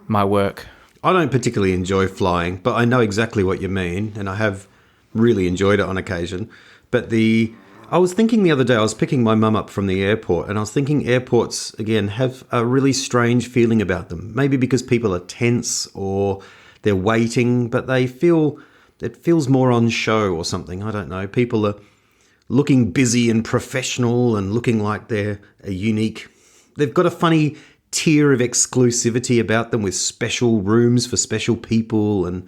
my work. I don't particularly enjoy flying, but I know exactly what you mean, and I have really enjoyed it on occasion. But I was thinking the other day, I was picking my mum up from the airport, and I was thinking airports, again, have a really strange feeling about them. Maybe because people are tense or they're waiting, but it feels more on show or something. I don't know. People are looking busy and professional and looking like they're a unique... They've got a funny tier of exclusivity about them with special rooms for special people, and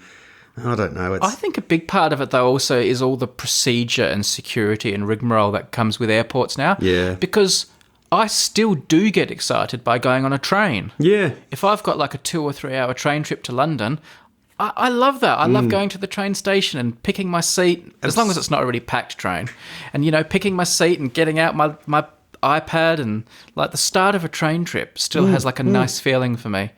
I don't know. I think a big part of it, though, also is all the procedure and security and rigmarole that comes with airports now. Yeah. Because I still do get excited by going on a train. Yeah. If I've got like a 2 or 3 hour train trip to London, I love that. I love going to the train station and picking my seat, as long as it's not a really packed train, and, you know, picking my seat and getting out my iPad, and like the start of a train trip still has like a nice feeling for me.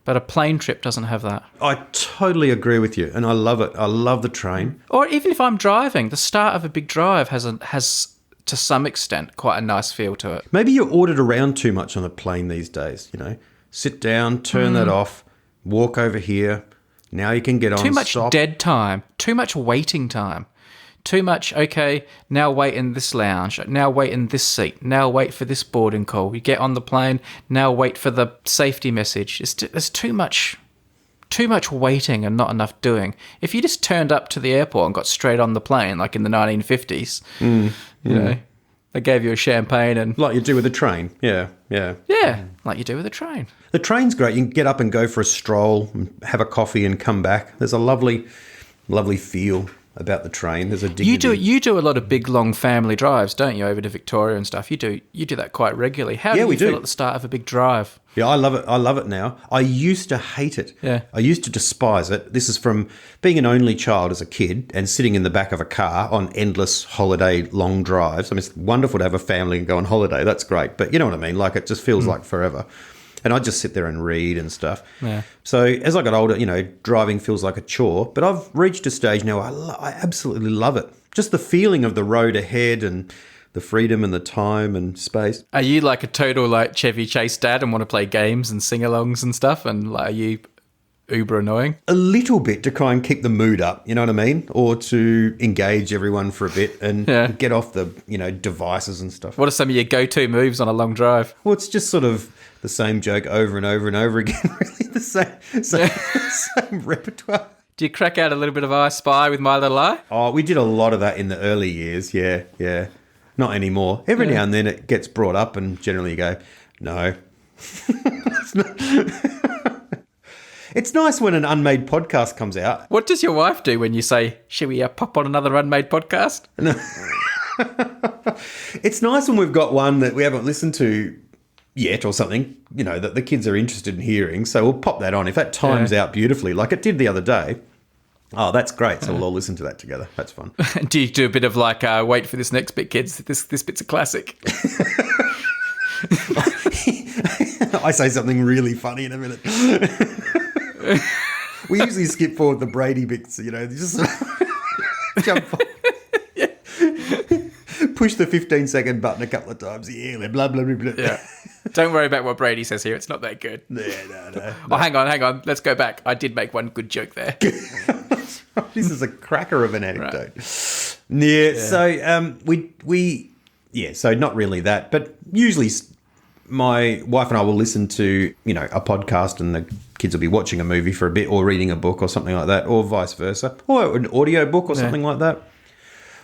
But a plane trip doesn't have that. I totally agree with you, and I love it. I love the train. Or even if I'm driving, the start of a big drive has to some extent quite a nice feel to it. Maybe you're ordered around too much on a plane these days, you know. Sit down, turn that off, walk over here. Now you can get on. Too much stop. dead time. Too much waiting time. Too much, okay, now wait in this lounge. Now wait in this seat. Now wait for this boarding call. You get on the plane. Now wait for the safety message. There's too much waiting and not enough doing. If you just turned up to the airport and got straight on the plane, like in the 1950s, you know, they gave you a champagne and... Like you do with a train. Yeah. Yeah, like you do with a train. The train's great. You can get up and go for a stroll, and have a coffee and come back. There's a lovely, lovely feel about the train. There's a dignity. You do a lot of big, long family drives, don't you, over to Victoria and stuff? You do that quite regularly. How do you feel at the start of a big drive? Yeah, I love it. I love it now. I used to hate it. Yeah. I used to despise it. This is from being an only child as a kid and sitting in the back of a car on endless holiday long drives. I mean, it's wonderful to have a family and go on holiday. That's great. But you know what I mean? Like, it just feels like forever. And I just sit there and read and stuff. Yeah. So as I got older, you know, driving feels like a chore. But I've reached a stage now I absolutely love it. Just the feeling of the road ahead and the freedom and the time and space. Are you like a total like Chevy Chase dad and want to play games and sing-alongs and stuff? And like, are you uber annoying? A little bit to try and keep the mood up, you know what I mean? Or to engage everyone for a bit and get off the, you know, devices and stuff. What are some of your go-to moves on a long drive? Well, it's just sort of the same joke over and over and over again, really. The same repertoire. Do you crack out a little bit of I Spy with My Little Eye? Oh, we did a lot of that in the early years, yeah. Not anymore. Every now and then it gets brought up and generally you go, no. It's nice when an Unmade podcast comes out. What does your wife do when you say, should we pop on another Unmade podcast? No. It's nice when we've got one that we haven't listened to yet or something, you know, that the kids are interested in hearing. So we'll pop that on. If that times out beautifully, like it did the other day, oh, that's great. So we'll all listen to that together. That's fun. Do you do a bit of like, wait for this next bit, kids? This bit's a classic. I say something really funny in a minute. We usually skip forward the Brady bits, you know, just jump on. Push the 15-second button a couple of times. Yeah, blah, blah, blah, blah. Yeah. Don't worry about what Brady says here. It's not that good. Yeah, no. Oh, hang on. Let's go back. I did make one good joke there. This is a cracker of an anecdote. Right. Yeah, so so not really that, but usually my wife and I will listen to, you know, a podcast and the kids will be watching a movie for a bit or reading a book or something like that, or vice versa, or an audio book or something like that.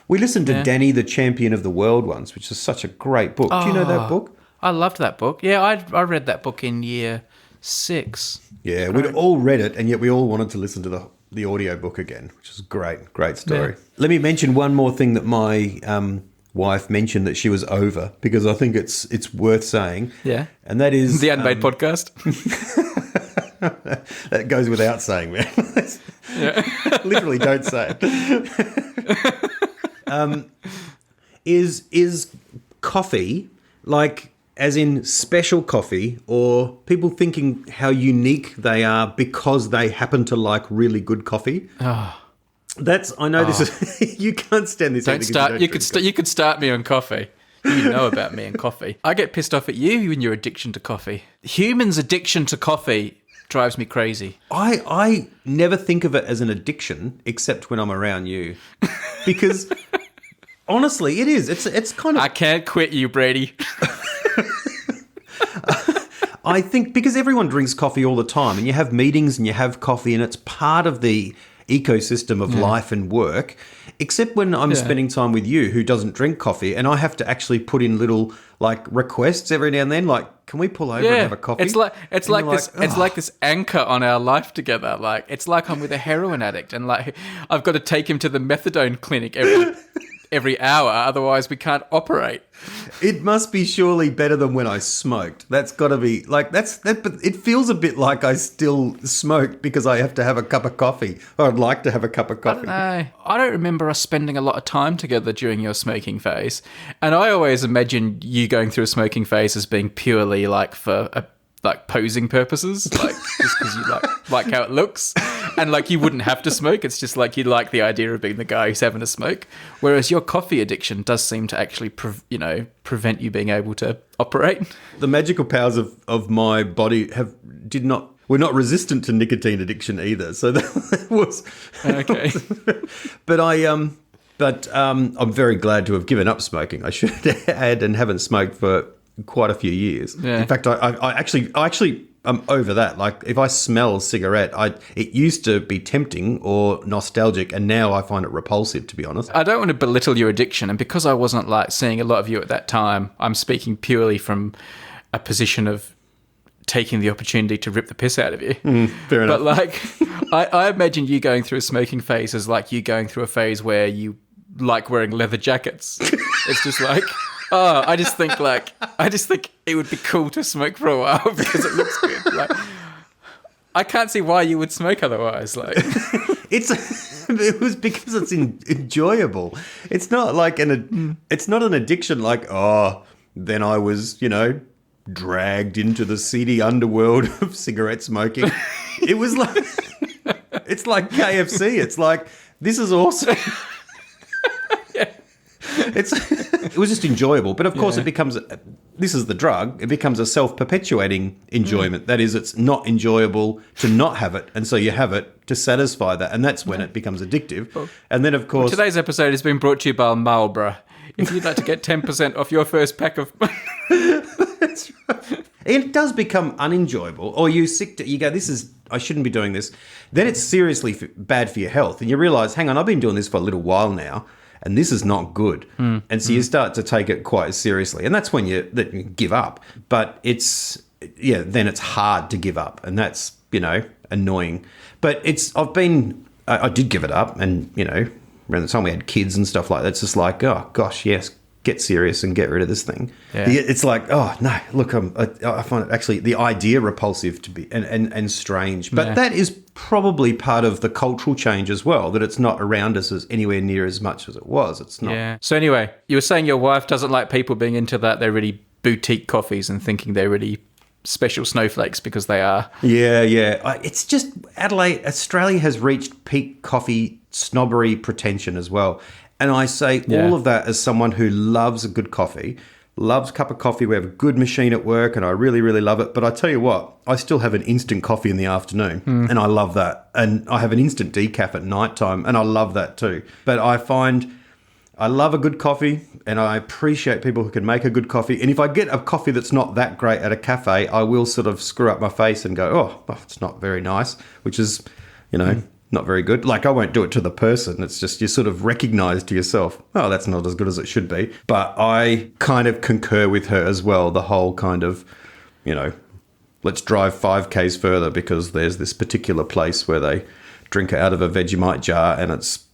We listened to Danny, the Champion of the World once, which is such a great book. Do you know that book? I loved that book. Yeah, I read that book in year 6. Yeah, we'd all read it, and yet we all wanted to listen to the audiobook again, which is great. Great story. Yeah. Let me mention one more thing that my wife mentioned that she was over, because I think it's worth saying. Yeah. And that is... The Unmade podcast. That goes without saying, man. Yeah. Literally don't say it. Is coffee, like as in special coffee, or people thinking how unique they are because they happen to like really good coffee? I know this is... You can't stand this. Don't start. You could start me on coffee. You know about me and coffee. I get pissed off at you and your addiction to coffee. Humans' addiction to coffee drives me crazy. I never think of it as an addiction except when I'm around you, because honestly, it is. It's kind of... I can't quit you, Brady. I think because everyone drinks coffee all the time, and you have meetings and you have coffee, and it's part of the ecosystem of life and work, except when I'm spending time with you who doesn't drink coffee, and I have to actually put in little like requests every now and then, like, can we pull over and have a coffee? It's like this anchor on our life together. Like, it's like I'm with a heroin addict, and like I've got to take him to the methadone clinic every hour, otherwise we can't operate. It must be surely better than when I smoked. That's got to be like but it feels a bit like I still smoked because I have to have a cup of coffee, or I'd like to have a cup of coffee. I don't remember us spending a lot of time together during your smoking phase, and I always imagine you going through a smoking phase as being purely like for like posing purposes, like just because you like how it looks, and like you wouldn't have to smoke. It's just like you like the idea of being the guy who's having a smoke. Whereas your coffee addiction does seem to actually prevent you being able to operate. The magical powers of my body were not resistant to nicotine addiction either. So that was okay. But I'm very glad to have given up smoking. I should add, and haven't smoked for quite a few years. Yeah. In fact, I actually I'm over that. Like, if I smell a cigarette, it used to be tempting or nostalgic, and now I find it repulsive, to be honest. I don't want to belittle your addiction, and because I wasn't like seeing a lot of you at that time, I'm speaking purely from a position of taking the opportunity to rip the piss out of you. Fair enough. But like, I imagine you going through a smoking phase as like you going through a phase where you like wearing leather jackets. It's just like... I just think it would be cool to smoke for a while because it looks good. Like, I can't see why you would smoke otherwise. Like, it was because it's enjoyable. It's not like it's not an addiction. Like, then I was, dragged into the seedy underworld of cigarette smoking. It was like, it's like KFC. It's like, this is awesome. It was just enjoyable, but of course it becomes, this is the drug, it becomes a self-perpetuating enjoyment. That is, it's not enjoyable to not have it, and so you have it to satisfy that, and that's when it becomes addictive. And then, of course... Today's episode has been brought to you by Marlboro. If you'd like to get 10% off your first pack of... That's right. It does become unenjoyable, or you go, I shouldn't be doing this. Then it's seriously bad for your health, and you realise, hang on, I've been doing this for a little while now, and this is not good. And so you start to take it quite seriously. And that's when you give up. But then it's hard to give up. And that's, annoying. But I did give it up. And, around the time we had kids and stuff like that, it's just like, oh, gosh, yes, get serious and get rid of this thing. Yeah. It's like, oh, no, look, I find it actually the idea repulsive to be and strange. But that is probably part of the cultural change as well, that it's not around us as anywhere near as much as it was. It's not. Yeah. So anyway, you were saying your wife doesn't like people being into that. They're really boutique coffees and thinking they're really special snowflakes because they are. Yeah. It's just Australia has reached peak coffee snobbery pretension as well. And I say all of that as someone who loves a good coffee, loves a cup of coffee. We have a good machine at work and I really, really love it. But I tell you what, I still have an instant coffee in the afternoon and I love that. And I have an instant decaf at nighttime and I love that too. But I find I love a good coffee and I appreciate people who can make a good coffee. And if I get a coffee that's not that great at a cafe, I will sort of screw up my face and go, oh, it's not very nice, which is, not very good. Like, I won't do it to the person. It's just you sort of recognise to yourself, oh, that's not as good as it should be. But I kind of concur with her as well, the whole kind of, let's drive 5Ks further because there's this particular place where they drink it out of a Vegemite jar and it's,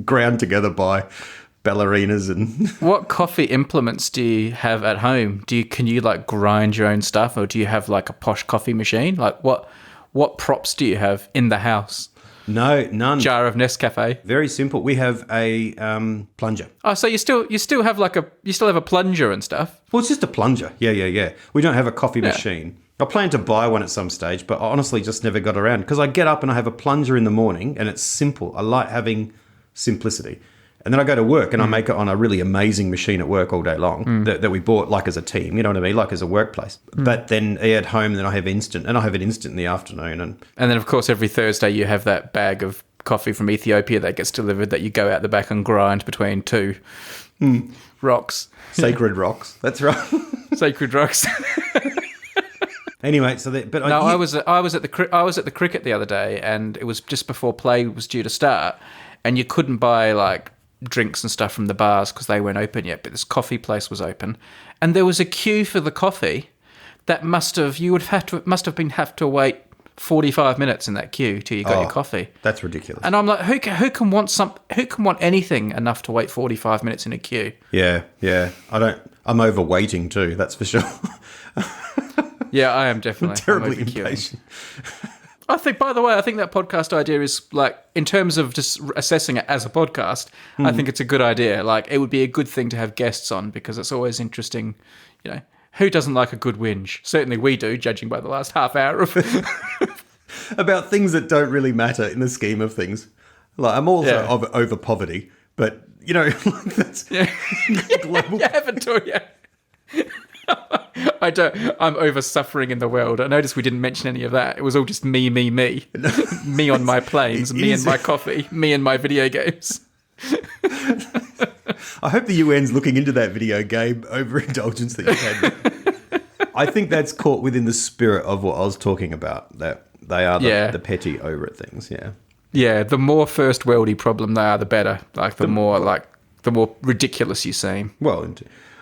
ground together by ballerinas and... What coffee implements do you have at home? Can you like grind your own stuff, or do you have like a posh coffee machine? Like what props do you have in the house? No, none. Jar of Nescafe. Very simple. We have a plunger. Oh, so you still have a plunger and stuff? Well, it's just a plunger. Yeah. We don't have a coffee machine. I plan to buy one at some stage, but I honestly just never got around because I get up and I have a plunger in the morning and it's simple. I like having simplicity. And then I go to work and I make it on a really amazing machine at work all day long that we bought like as a team, you know what I mean? Like as a workplace. But then at home, then I have instant, and I have it instant in the afternoon. And then, of course, every Thursday you have that bag of coffee from Ethiopia that gets delivered that you go out the back and grind between two rocks. Sacred rocks. That's right. Sacred rocks. Anyway, I was at the cricket the other day, and it was just before play was due to start, and you couldn't buy like drinks and stuff from the bars because they weren't open yet, but this coffee place was open, and there was a queue for the coffee that must have to wait 45 minutes in that queue till you got your coffee. That's ridiculous. And I'm like, who can want anything enough to wait 45 minutes in a queue? Yeah. I'm over waiting too, that's for sure. Yeah, I am definitely terribly impatient. I think that podcast idea is like, in terms of just assessing it as a podcast, I think it's a good idea. Like, it would be a good thing to have guests on because it's always interesting. Who doesn't like a good whinge? Certainly we do, judging by the last half hour of about things that don't really matter in the scheme of things. Like, I'm also over poverty, but like that's global. You haven't talked yet. I'm over suffering in the world. I noticed we didn't mention any of that. It was all just me. Me on my planes, me and my coffee, me and my video games. I hope the UN's looking into that video game overindulgence that you had. I think that's caught within the spirit of what I was talking about, that they are the petty over at things, Yeah, the more first worldy problem they are, the better. Like the more ridiculous you seem. Well,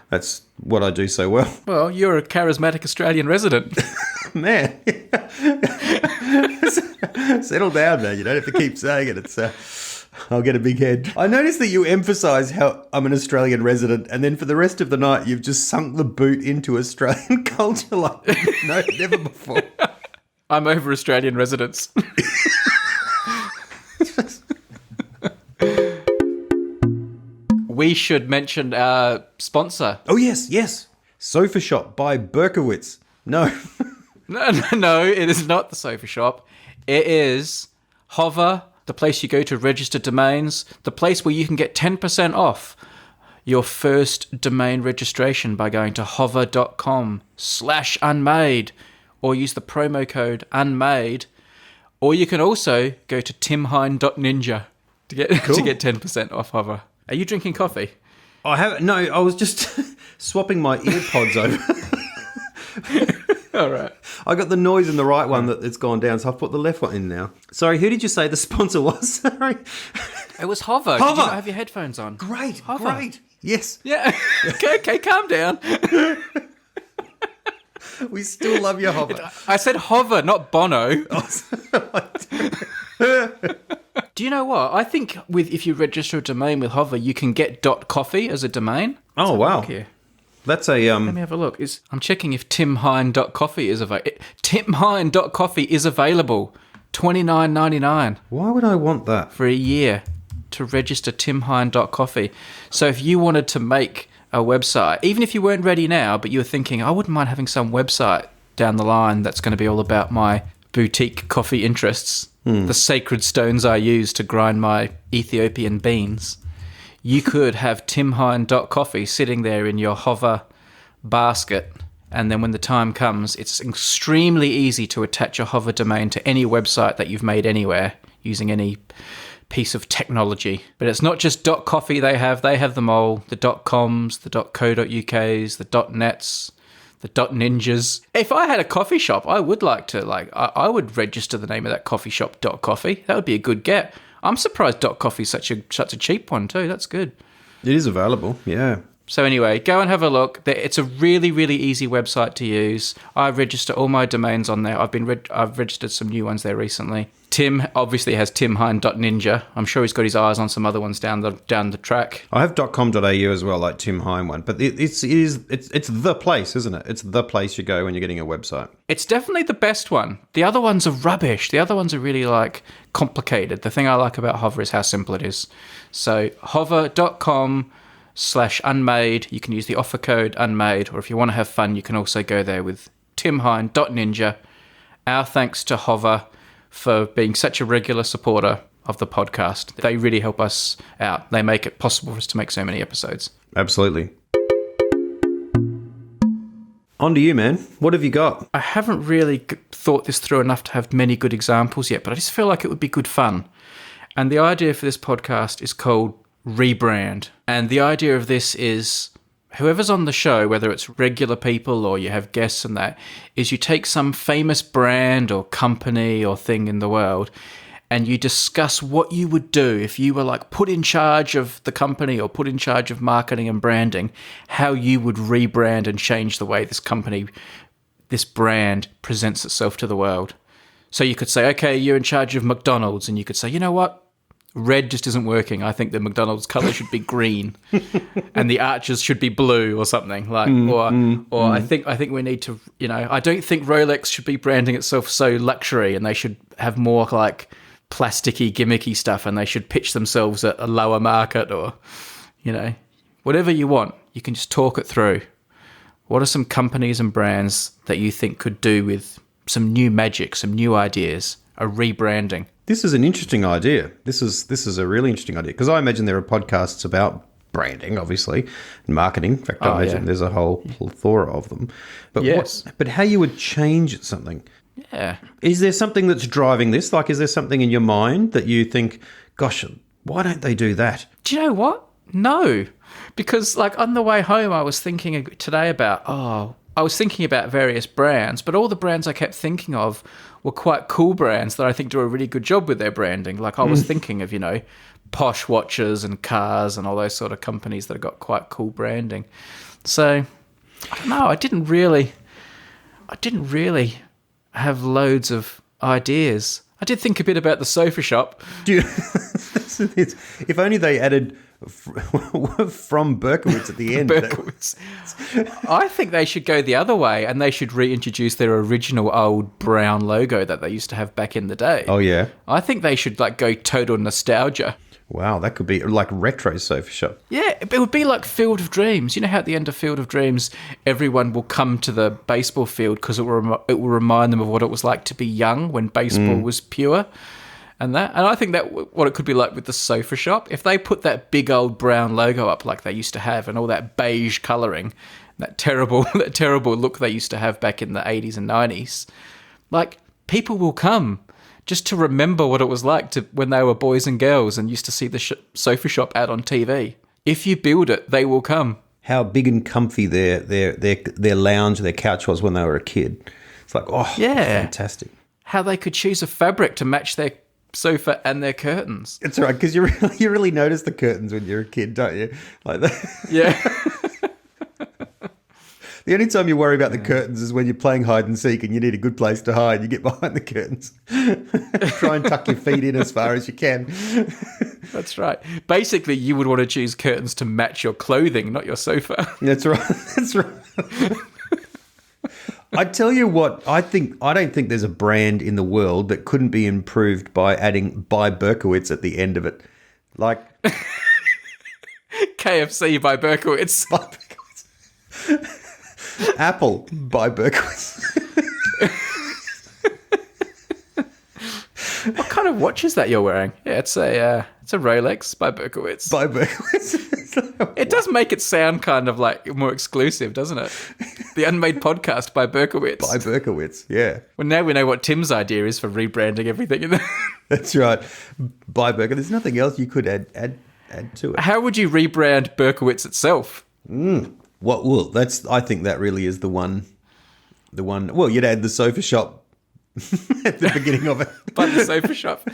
that's what I do so well. Well, you're a charismatic Australian resident. Man. Settle down, man. You don't have to keep saying it. I'll get a big head. I noticed that you emphasise how I'm an Australian resident, and then for the rest of the night, you've just sunk the boot into Australian culture like no, never before. I'm over Australian residents. We should mention our sponsor. Oh, yes. Sofa Shop by Berkowitz. No. No, it is not the Sofa Shop. It is Hover, the place you go to register domains, the place where you can get 10% off your first domain registration by going to hover.com/unmade or use the promo code unmade. Or you can also go to timhine.ninja to get 10% off Hover. Are you drinking coffee? I haven't. No, I was just swapping my earpods over. All right. I got the noise in the right one that it's gone down, so I've put the left one in now. Sorry, who did you say the sponsor was? Sorry. It was Hover. Did you not have your headphones on? Great. Hover. Great. Yes. Yeah. Okay, calm down. We still love your Hover. I said Hover, not Bono. Do you know what? I think if you register a domain with Hover, you can get .coffee as a domain. Oh, wow. That's a... Let me have a look. I'm checking if timhine.coffee is available. Timhine.coffee is available. $29.99. Why would I want that? For a year to register timhine.coffee. So if you wanted to make a website, even if you weren't ready now, but you were thinking, I wouldn't mind having some website down the line that's going to be all about my boutique coffee interests, the sacred stones I use to grind my Ethiopian beans, you could have timhine.coffee sitting there in your Hover basket, and then when the time comes, it's extremely easy to attach a Hover domain to any website that you've made anywhere using any piece of technology. But it's not just .coffee they have them all, the .coms, the .co.uk's, the .nets, the .ninjas. If I had a coffee shop, I would like to, I would register the name of that coffee shop .coffee. That would be a good get. I'm surprised .coffee is such a cheap one too. That's good. It is available, yeah. So anyway, go and have a look. It's a really, really easy website to use. I register all my domains on there. I've registered some new ones there recently. Tim obviously has timhine.ninja. I'm sure he's got his eyes on some other ones down the track. I have .com.au as well, like Tim Hine one. But it's the place, isn't it? It's the place you go when you're getting a website. It's definitely the best one. The other ones are rubbish. The other ones are really like complicated. The thing I like about Hover is how simple it is. So hover.com/unmade. You can use the offer code unmade, or if you want to have fun, you can also go there with timhine.ninja. Our thanks to Hover for being such a regular supporter of the podcast. They really help us out. They make it possible for us to make so many episodes. Absolutely. On to you, man. What have you got? I haven't really thought this through enough to have many good examples yet, but I just feel like it would be good fun. And the idea for this podcast is called Rebrand. And the idea of this is whoever's on the show, whether it's regular people or you have guests and that, is you take some famous brand or company or thing in the world and you discuss what you would do if you were like put in charge of the company or put in charge of marketing and branding, how you would rebrand and change the way this company, this brand presents itself to the world. So you could say, okay, you're in charge of McDonald's, and you could say, you know what? Red just isn't working. I think the McDonald's colour should be green, and the arches should be blue or something like. I think we need to. I don't think Rolex should be branding itself so luxury, and they should have more like plasticky, gimmicky stuff, and they should pitch themselves at a lower market, or whatever you want. You can just talk it through. What are some companies and brands that you think could do with some new magic, some new ideas, a rebranding? This is an interesting idea. This is a really interesting idea, because I imagine there are podcasts about branding, obviously, and marketing. In fact, I imagine there's a whole plethora of them. But yes. But how you would change something? Yeah. Is there something that's driving this? Like, is there something in your mind that you think, gosh, why don't they do that? Do you know what? No, because like on the way home, I was thinking today about various brands, but all the brands I kept thinking of were quite cool brands that I think do a really good job with their branding. Like I was thinking of, Posh watches and cars and all those sort of companies that have got quite cool branding. So I don't know. I didn't really have loads of ideas. I did think a bit about the sofa shop. If only they added from Berkowitz at the end. Berkowitz. I think they should go the other way, and they should reintroduce their original old brown logo that they used to have back in the day. Oh, yeah? I think they should like go total nostalgia. Wow, that could be like retro sofa shop. Yeah, it would be like Field of Dreams. You know how at the end of Field of Dreams, everyone will come to the baseball field because it will remind them of what it was like to be young when baseball was pure. And I think that what it could be like with the sofa shop, if they put that big old brown logo up like they used to have, and all that beige colouring, that terrible look they used to have back in the 80s and 90s, like people will come just to remember what it was like to when they were boys and girls and used to see the sofa shop ad on TV. If you build it, they will come. How big and comfy their lounge, their couch was when they were a kid. It's like, oh, yeah, fantastic. How they could choose a fabric to match their sofa and their curtains. It's all right, because you really notice the curtains when you're a kid, don't you? Like that. Yeah. The only time you worry about the curtains is when you're playing hide and seek and you need a good place to hide. You get behind the curtains. Try and tuck your feet in as far as you can. That's right. Basically, you would want to choose curtains to match your clothing, not your sofa. That's right. That's right. I tell you what, I don't think there's a brand in the world that couldn't be improved by adding by Berkowitz at the end of it. Like KFC by Berkowitz. By Berkowitz. Apple by Berkowitz. What kind of watch is that you're wearing? Yeah, it's a Rolex by Berkowitz. By Berkowitz. It does make it sound kind of like more exclusive, doesn't it? The Unmade podcast by Berkowitz. By Berkowitz, yeah. Well, now we know what Tim's idea is for rebranding everything. That's right. By Berkowitz. There's nothing else you could add to it. How would you rebrand Berkowitz itself? I think that really is the one. Well, you'd add the sofa shop at the beginning of it. By the sofa shop.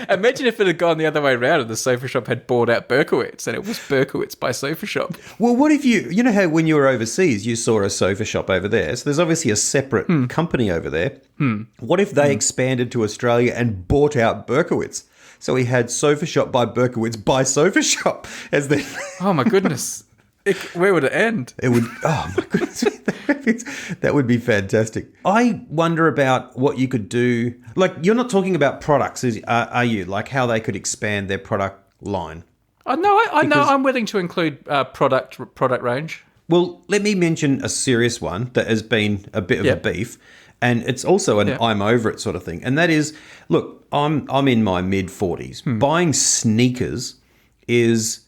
Imagine if it had gone the other way around and the sofa shop had bought out Berkowitz and it was Berkowitz by sofa shop. Well, what if you know how when you were overseas, you saw a sofa shop over there? So there's obviously a separate company over there. What if they expanded to Australia and bought out Berkowitz? So we had sofa shop by Berkowitz by sofa shop as the. Oh my goodness. Where would it end? It would. Oh my goodness, that would be fantastic. I wonder about what you could do. Like, you're not talking about products, are you? Like how they could expand their product line. I know. I'm willing to include product range. Well, let me mention a serious one that has been a bit of a beef, and it's also an I'm over it sort of thing. And that is, look, I'm in my mid-40s. Buying sneakers is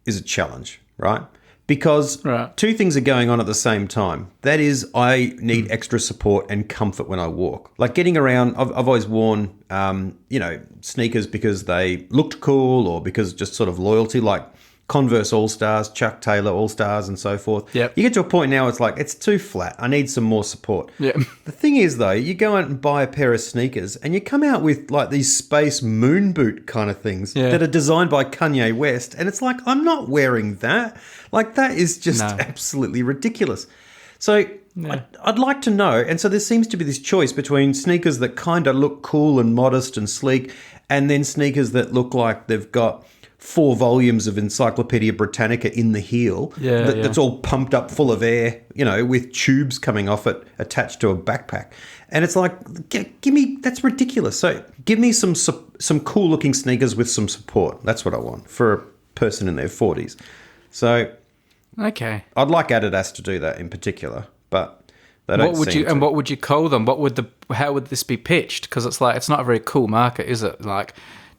a challenge, right? Because two things are going on at the same time. That is, I need extra support and comfort when I walk. Like getting around, I've always worn, sneakers because they looked cool or because just sort of loyalty, like Converse All-Stars, Chuck Taylor All-Stars and so forth. Yep. You get to a point now, it's like, it's too flat. I need some more support. Yeah. The thing is, though, you go out and buy a pair of sneakers and you come out with like these space moon boot kind of things that are designed by Kanye West. And it's like, I'm not wearing that. Like, that is just absolutely ridiculous. So I'd like to know. And so there seems to be this choice between sneakers that kind of look cool and modest and sleek, and then sneakers that look like they've got 4 volumes of Encyclopedia Britannica in the heel that's all pumped up full of air, with tubes coming off it attached to a backpack. And it's like, give me, that's ridiculous. So give me some cool looking sneakers with some support. That's what I want for a person in their 40s. So okay, I'd like Adidas to do that in particular, but they don't seem to. And what would you call them? How would this be pitched? Because it's like, it's not a very cool market, is it? Like,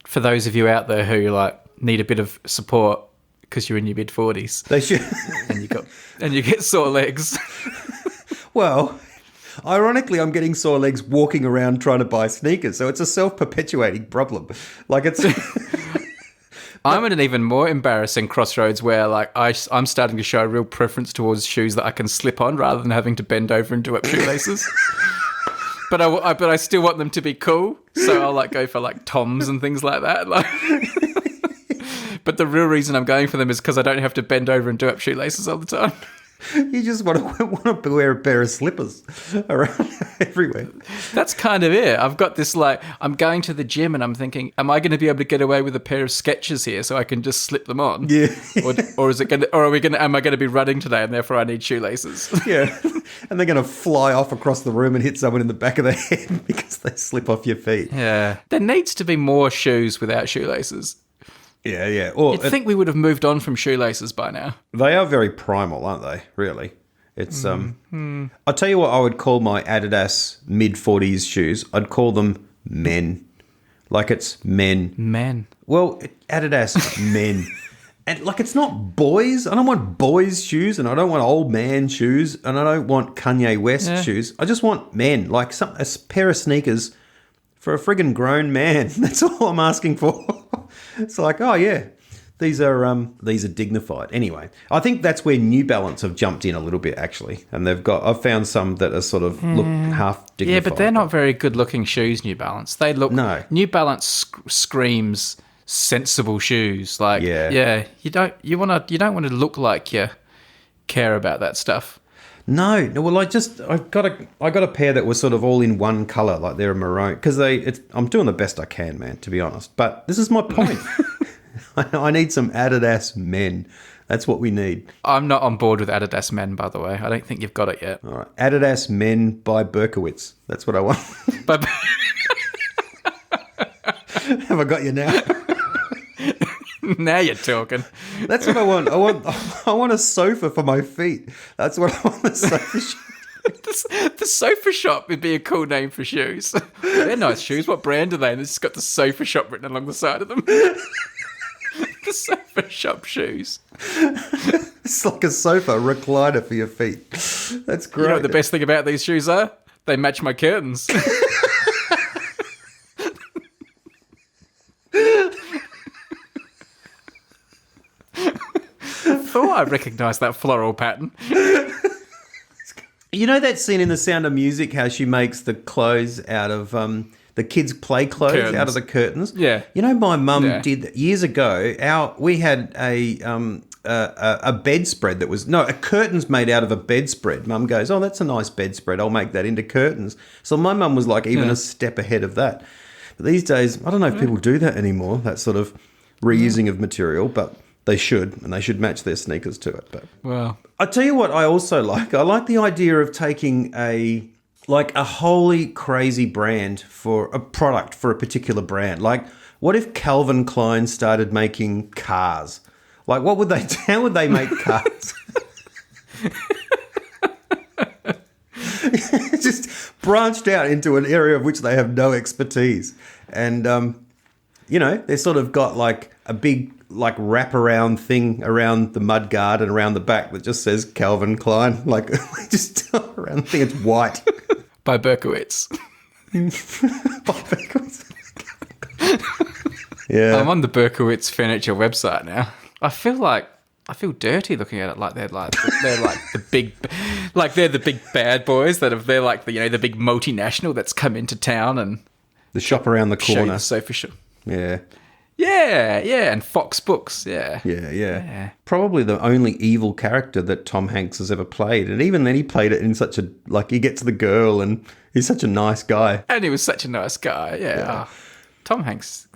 for those of you out there who need a bit of support because you're in your mid-40s. They should. and you get sore legs. Well, ironically, I'm getting sore legs walking around trying to buy sneakers, so it's a self-perpetuating problem. Like, it's... I'm at an even more embarrassing crossroads where, like, I'm starting to show a real preference towards shoes that I can slip on rather than having to bend over and do up shoelaces. But I still want them to be cool, so I'll go for Toms and things like that. But the real reason I'm going for them is because I don't have to bend over and do up shoelaces all the time. You just want to wear a pair of slippers around everywhere. That's kind of it. I've got this, I'm going to the gym and I'm thinking, am I going to be able to get away with a pair of Skechers here so I can just slip them on? Yeah. Or am I going to be running today and therefore I need shoelaces? Yeah. And they're going to fly off across the room and hit someone in the back of the head because they slip off your feet. Yeah. There needs to be more shoes without shoelaces. Yeah. You'd think we would have moved on from shoelaces by now. They are very primal, aren't they? Really. It's I'll tell you what I would call my Adidas mid-40s shoes. I'd call them men. Like, it's men. Men. Well, Adidas men. And it's not boys. I don't want boys' shoes, and I don't want old man shoes, and I don't want Kanye West shoes. I just want men. Like a pair of sneakers for a friggin' grown man. That's all I'm asking for. It's like, oh yeah, these are dignified. Anyway, I think that's where New Balance have jumped in a little bit, actually, and I've found some that are sort of look half dignified. Yeah, but they're not very good looking shoes. New Balance. They look. No. New Balance screams sensible shoes. You don't want to look like you care about that stuff. No, well, I got a pair that was sort of all in one color, like they're a maroon, because I'm doing the best I can, man, to be honest. But this is my point. I need some Adidas men. That's what we need. I'm not on board with Adidas men, by the way. I don't think you've got it yet. All right, Adidas men by Berkowitz. That's what I want. But have I got you now? Now you're talking. That's what I want. I want a sofa for my feet. That's what I want. The sofa shop. The sofa shop would be a cool name for shoes. They're nice shoes. What brand are they? And it's got the sofa shop written along the side of them. The sofa shop shoes. It's like a sofa recliner for your feet. That's great. You know what the best thing about these shoes are? They match my curtains. I thought I recognised that floral pattern. You know that scene in The Sound of Music, how she makes the clothes out of the kids' play clothes out of the curtains? Yeah. You know, my mum did years ago. We had a bedspread that was a curtains made out of a bedspread. Mum goes, "Oh, that's a nice bedspread. I'll make that into curtains." So my mum was like even a step ahead of that. But these days, I don't know if people do that anymore. That sort of reusing of material, but they should, and they should match their sneakers to it. But Wow. I tell you what, I also like. I like the idea of taking a wholly crazy brand for a product for a particular brand. Like, what if Calvin Klein started making cars? Like, what would they? How would they make cars? Just branched out into an area of which they have no expertise, and they sort of got like a big wraparound thing around the mudguard and around the back that just says Calvin Klein, like just around the thing. It's white. By Berkowitz. Yeah, I'm on the Berkowitz furniture website now. I feel dirty looking at it. Like they're the big bad boys they're like the big multinational that's come into town and the shop around the show you corner. the sofa shop. Yeah, and Fox Books. Yeah. Probably the only evil character that Tom Hanks has ever played, and even then he played it in such a he gets the girl, and he's such a nice guy. And he was such a nice guy. Yeah. Oh, Tom Hanks.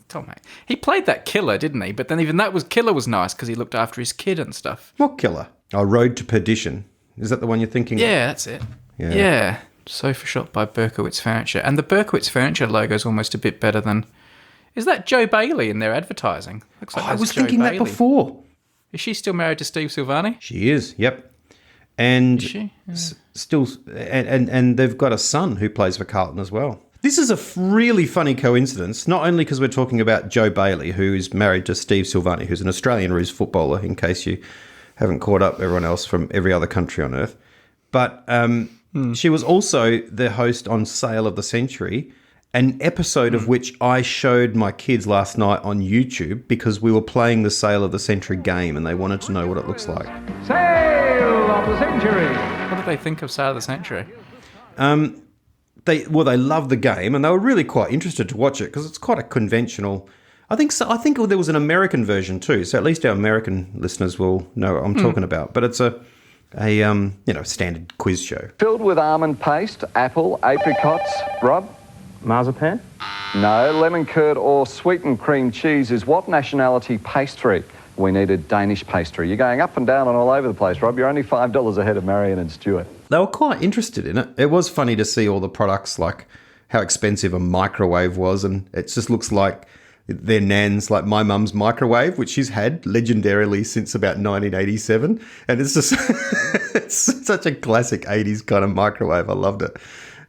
He played that killer, didn't he? But then even killer was nice because he looked after his kid and stuff. What killer? Oh, Road to Perdition. Is that the one you're thinking of? Yeah, that's it. Yeah. Sofa shop by Berkowitz Furniture. And the Berkowitz Furniture logo is almost a bit better than... Is that Joe Bailey in their advertising? Looks like I was Joe thinking Bailey. that before. Is she still married to Steve Silvani? She is, yep. And Is she? Yeah. still... And they've got a son who plays for Carlton as well. This is a really funny coincidence, not only because we're talking about Joe Bailey, who is married to Steve Silvani, who's an Australian rules footballer, in case you haven't caught up everyone else from every other country on earth. But she was also the host on Sale of the Century, an episode of which I showed my kids last night on YouTube because we were playing the Sale of the Century game and they wanted to know what it looks like. Sale of the Century. What did they think of Sale of the Century? They love the game and they were really quite interested to watch it because it's quite a conventional. I think there was an American version too, so at least our American listeners will know what I'm talking about. But it's a standard quiz show. Filled with almond paste, apple, apricots. Rob? Marzipan? No, lemon curd or sweetened cream cheese is what nationality pastry? We needed Danish pastry. You're going up and down and all over the place, Rob. You're only $5 ahead of Marion and Stuart. They were quite interested in it. It was funny to see all the products, like how expensive a microwave was, and it just looks like their nan's, like my mum's microwave, which she's had legendarily since about 1987. And it's just it's such a classic 80s kind of microwave. I loved it.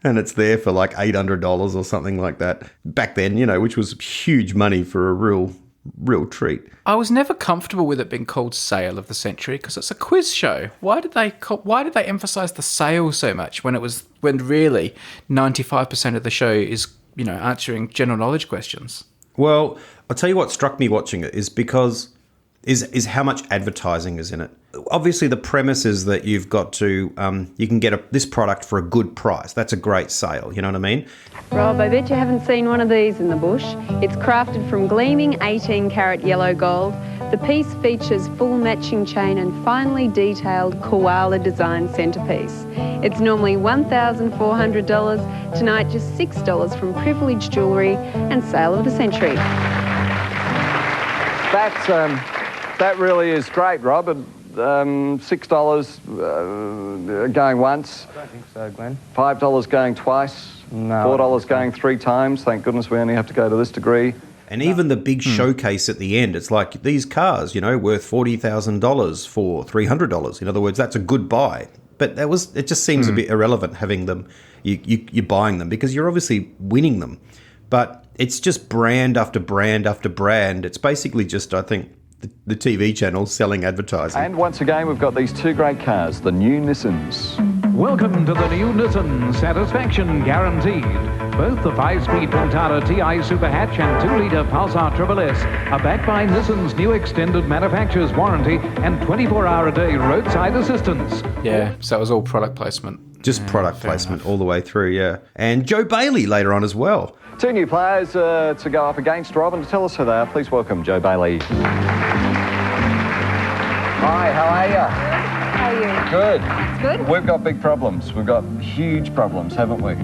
And it's there for like $800 or something like that back then, which was huge money for a real treat. I was never comfortable with it being called Sale of the Century because it's a quiz show. Why did they emphasize the sale so much when really 95% of the show is, answering general knowledge questions? Well, I'll tell you what struck me watching it is how much advertising is in it. Obviously, the premise is that you've got to, you can get this product for a good price. That's a great sale, you know what I mean? Rob, I bet you haven't seen one of these in the bush. It's crafted from gleaming 18-carat yellow gold. The piece features full matching chain and finely detailed koala design centerpiece. It's normally $1,400. Tonight, just $6 from Privileged Jewellery and Sale of the Century. That really is great, Rob. $6 going once. I don't think so, Glenn. $5 going twice. No. $4 going 3 times. Thank goodness we only have to go to this degree. And even the big showcase at the end, it's like these cars, worth $40,000 for $300. In other words, that's a good buy. But it just seems a bit irrelevant having them, you're buying them because you're obviously winning them. But it's just brand after brand after brand. It's basically just, I think, the TV channel selling advertising. And once again, we've got these 2 great cars, the new Nissans. Welcome to the new Nissan, satisfaction guaranteed. Both the 5-speed Vintara TI Super Hatch and 2-litre Pulsar Triple S are backed by Nissan's new extended manufacturer's warranty and 24-hour-a-day roadside assistance. Yeah, so it was all product placement. Just product placement all the way through, yeah. And Joe Bailey later on as well. 2 new players to go up against Rob, and to tell us who they are, please welcome Joe Bailey. Hi, how are you? How are you? Good. That's good. We've got big problems. We've got huge problems, haven't we?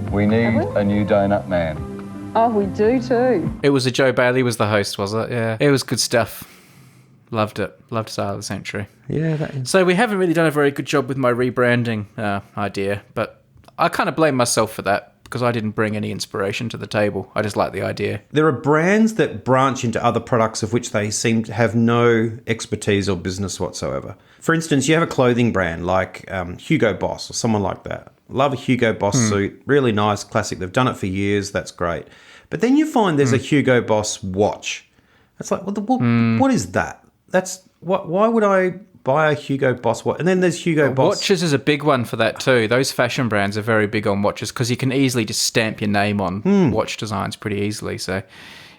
We need a new donut man. Oh, we do too. It was Joe Bailey was the host, was it? Yeah. It was good stuff. Loved it. Loved Style of the Century. Yeah, that is. So we haven't really done a very good job with my rebranding idea, but I kind of blame myself for that because I didn't bring any inspiration to the table. I just like the idea. There are brands that branch into other products of which they seem to have no expertise or business whatsoever. For instance, you have a clothing brand like Hugo Boss or someone like that. Love a Hugo Boss suit. Really nice, classic. They've done it for years. That's great. But then you find there's a Hugo Boss watch. It's like, what is that? That's why would I buy a Hugo Boss watch? And then there's Hugo Boss. Watches is a big one for that too. Those fashion brands are very big on watches because you can easily just stamp your name on watch designs pretty easily. So,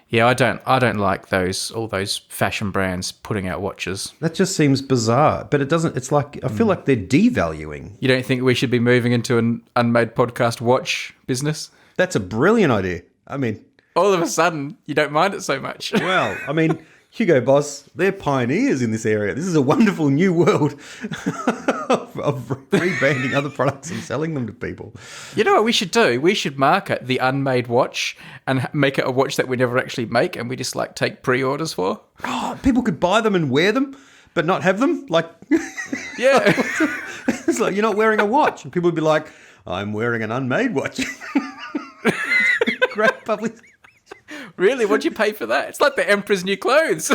yeah, I don't like all those fashion brands putting out watches. That just seems bizarre. But it doesn't. It's like I feel like they're devaluing. You don't think we should be moving into an Unmade podcast watch business? That's a brilliant idea. I mean, all of a sudden, you don't mind it so much. Well, I mean, Hugo Boss, they're pioneers in this area. This is a wonderful new world of rebranding other products and selling them to people. You know what we should do? We should market the Unmade watch and make it a watch that we never actually make and we just like take pre-orders for. Oh, people could buy them and wear them, but not have them. Like, yeah. It's like you're not wearing a watch. And people would be like, I'm wearing an Unmade watch. Great public. Really? What'd you pay for that? It's like the Emperor's New Clothes.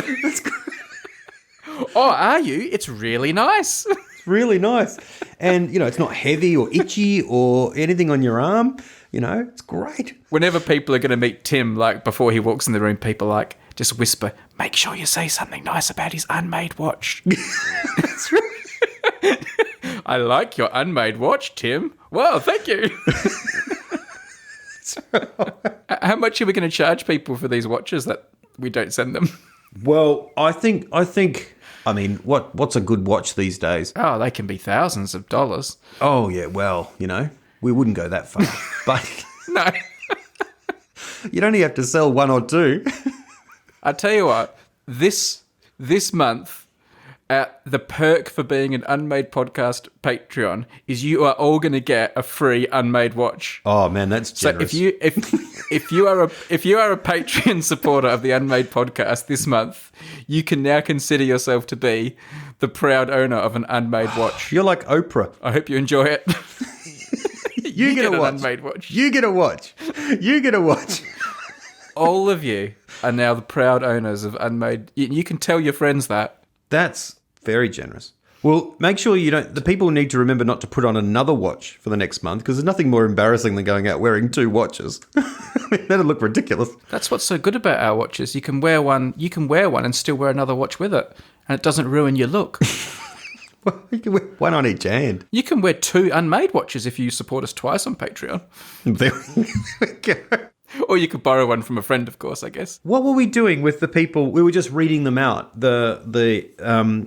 Oh, are you? It's really nice. It's really nice. And, you know, it's not heavy or itchy or anything on your arm. You know, it's great. Whenever people are going to meet Tim, like before he walks in the room, people like just whisper, make sure you say something nice about his Unmade watch. That's right. I like your Unmade watch, Tim. Well, thank you. How much are we going to charge people for these watches that we don't send them? Well, I think. I mean, what's a good watch these days? Oh, they can be thousands of dollars. Oh yeah, well, you know, we wouldn't go that far, but no, you'd only have to sell one or two. I tell you what, this month. The perk for being an Unmade podcast Patreon is you are all going to get a free Unmade watch. Oh man, that's generous. So if you are a Patreon supporter of the Unmade podcast this month, you can now consider yourself to be the proud owner of an Unmade watch. You're like Oprah. I hope you enjoy it. you get a watch. An Unmade watch. You get a watch. You get a watch. All of you are now the proud owners of Unmade. You can tell your friends that. That's very generous. Well, make sure you don't... The people need to remember not to put on another watch for the next month because there's nothing more embarrassing than going out wearing two watches. I mean, that'd look ridiculous. That's what's so good about our watches. You can wear one and still wear another watch with it, and it doesn't ruin your look. Well, you can wear one on each hand. You can wear two Unmade watches if you support us twice on Patreon. There we go. Or you could borrow one from a friend, of course, I guess. What were we doing with the people? We were just reading them out, the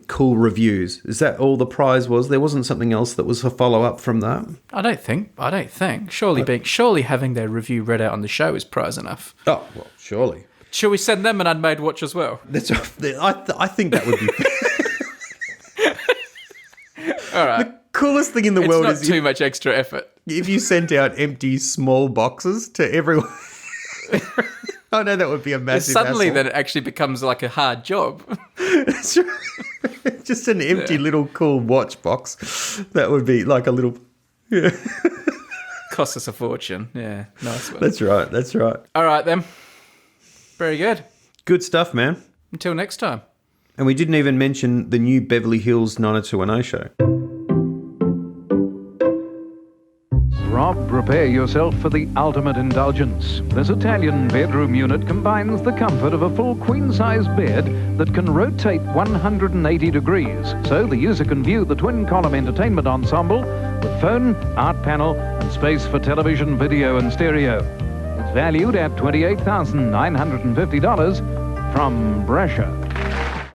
cool reviews. Is that all the prize was? There wasn't something else that was a follow-up from that? I don't think. Surely having their review read out on the show is prize enough. Oh, well, surely. Shall we send them an Unmade watch as well? That's. I think that would be all right. The coolest thing in the world is... It's not too much extra effort. If you sent out empty, small boxes to everyone... I know that would be a massive Suddenly hassle. then it actually becomes like a hard job. That's right. Just an empty little cool watch box. That would be like a little... Yeah. Costs us a fortune. Yeah, nice one. That's right. All right then. Very good. Good stuff, man. Until next time. And we didn't even mention the new Beverly Hills 90210 show. Rob, prepare yourself for the ultimate indulgence. This Italian bedroom unit combines the comfort of a full queen-size bed that can rotate 180 degrees, so the user can view the twin-column entertainment ensemble with phone, art panel, and and space for television, video and stereo. It's valued at $28,950 from Brescia.